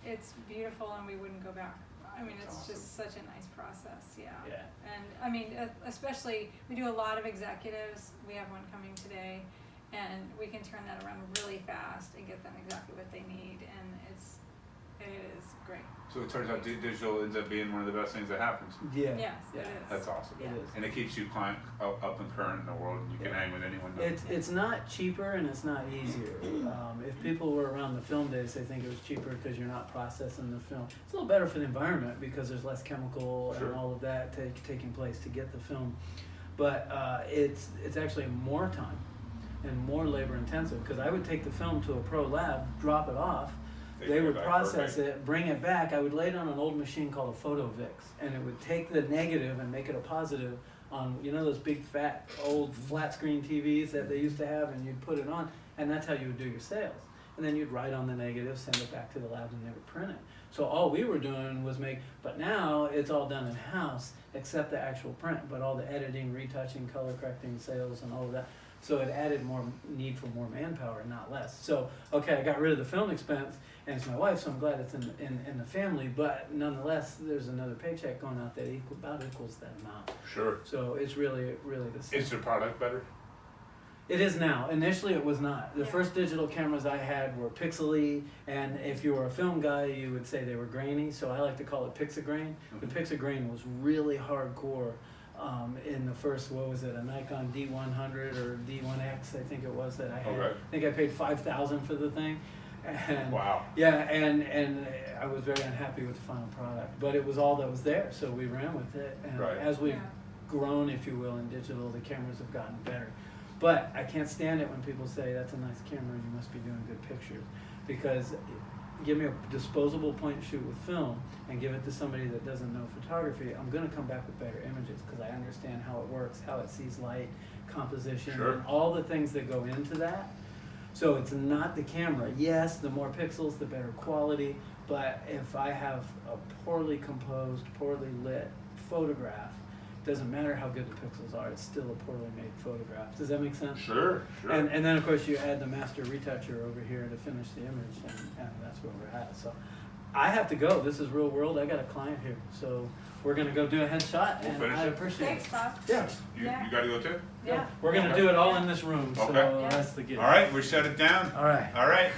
Speaker 3: it's beautiful, and we wouldn't go back. I mean,
Speaker 1: That's
Speaker 3: it's just such a nice process, yeah.
Speaker 2: Yeah.
Speaker 3: And I mean, especially we do a lot of executives. We have one coming today, and we can turn that around really fast and get them exactly what they need, and it is great.
Speaker 1: So it turns out digital ends up being one of the best things that happens.
Speaker 2: Yeah.
Speaker 3: Yes,
Speaker 2: Yeah.
Speaker 3: it is.
Speaker 1: That's awesome.
Speaker 2: It is.
Speaker 1: And it keeps you up and current in the world, and you can
Speaker 2: Yeah.
Speaker 1: hang with anyone.
Speaker 2: It's not cheaper and it's not easier. If people were around the film days, they think it was cheaper because you're not processing the film. It's a little better for the environment because there's less chemical
Speaker 1: Sure.
Speaker 2: and all of that taking place to get the film. But it's actually more time and more labor intensive because I would take the film to a pro lab, drop it off. They would process it, bring it back. I would lay it on an old machine called a PhotoVix, and it would take the negative and make it a positive on, you know, those big fat old flat screen TVs that they used to have, and you'd put it on, and that's how you would do your sales. And then you'd write on the negative, send it back to the lab, and they would print it. So all we were doing was but now it's all done in-house, except the actual print, but all the editing, retouching, color correcting, sales, and all of that. So it added more need for more manpower, not less. So, okay, I got rid of the film expense, and it's my wife, so I'm glad it's in the family, but nonetheless, there's another paycheck going out that about equals that amount.
Speaker 1: Sure.
Speaker 2: So it's really the same.
Speaker 1: Is the product better?
Speaker 2: It is now. Initially, it was not. The
Speaker 3: Yeah.
Speaker 2: first digital cameras I had were pixely, and if you were a film guy, you would say they were grainy. So I like to call it pixagrain. The pixagrain was really hardcore in the first, what was it, a Nikon D100 or D1X, I think it was that I had.
Speaker 1: Okay.
Speaker 2: I think I paid $5,000 for the thing. And
Speaker 1: Wow.
Speaker 2: yeah, and I was very unhappy with the final product, but it was all that was there, so we ran with it. And
Speaker 1: Right.
Speaker 2: as we've
Speaker 3: Yeah.
Speaker 2: grown, if you will, in digital, the cameras have gotten better. But I can't stand it when people say that's a nice camera and you must be doing good pictures, because give me a disposable point and shoot with film and give it to somebody that doesn't know photography, I'm going to come back with better images because I understand how it works, how it sees light, composition,
Speaker 1: Sure.
Speaker 2: and all the things that go into that. So it's not the camera. Yes, the more pixels, the better quality, but if I have a poorly composed, poorly lit photograph, doesn't matter how good the pixels are, it's still a poorly made photograph. Does that make sense?
Speaker 1: Sure. Sure.
Speaker 2: And then of course you add the master retoucher over here to finish the image, and that's where we're at. So I have to go. This is real world. I got a client here, so we're gonna go do a headshot,
Speaker 1: We'll
Speaker 2: and
Speaker 1: finish
Speaker 2: I
Speaker 1: it.
Speaker 2: appreciate
Speaker 3: Thanks,
Speaker 2: it.
Speaker 3: Bob.
Speaker 2: Yeah,
Speaker 1: you
Speaker 3: Yeah.
Speaker 1: got to go too?
Speaker 3: Yeah.
Speaker 2: we're gonna do it all in this room. So
Speaker 1: Okay.
Speaker 3: Yeah.
Speaker 2: that's the gift.
Speaker 1: All right, we shut it down.
Speaker 2: All right.
Speaker 1: All right.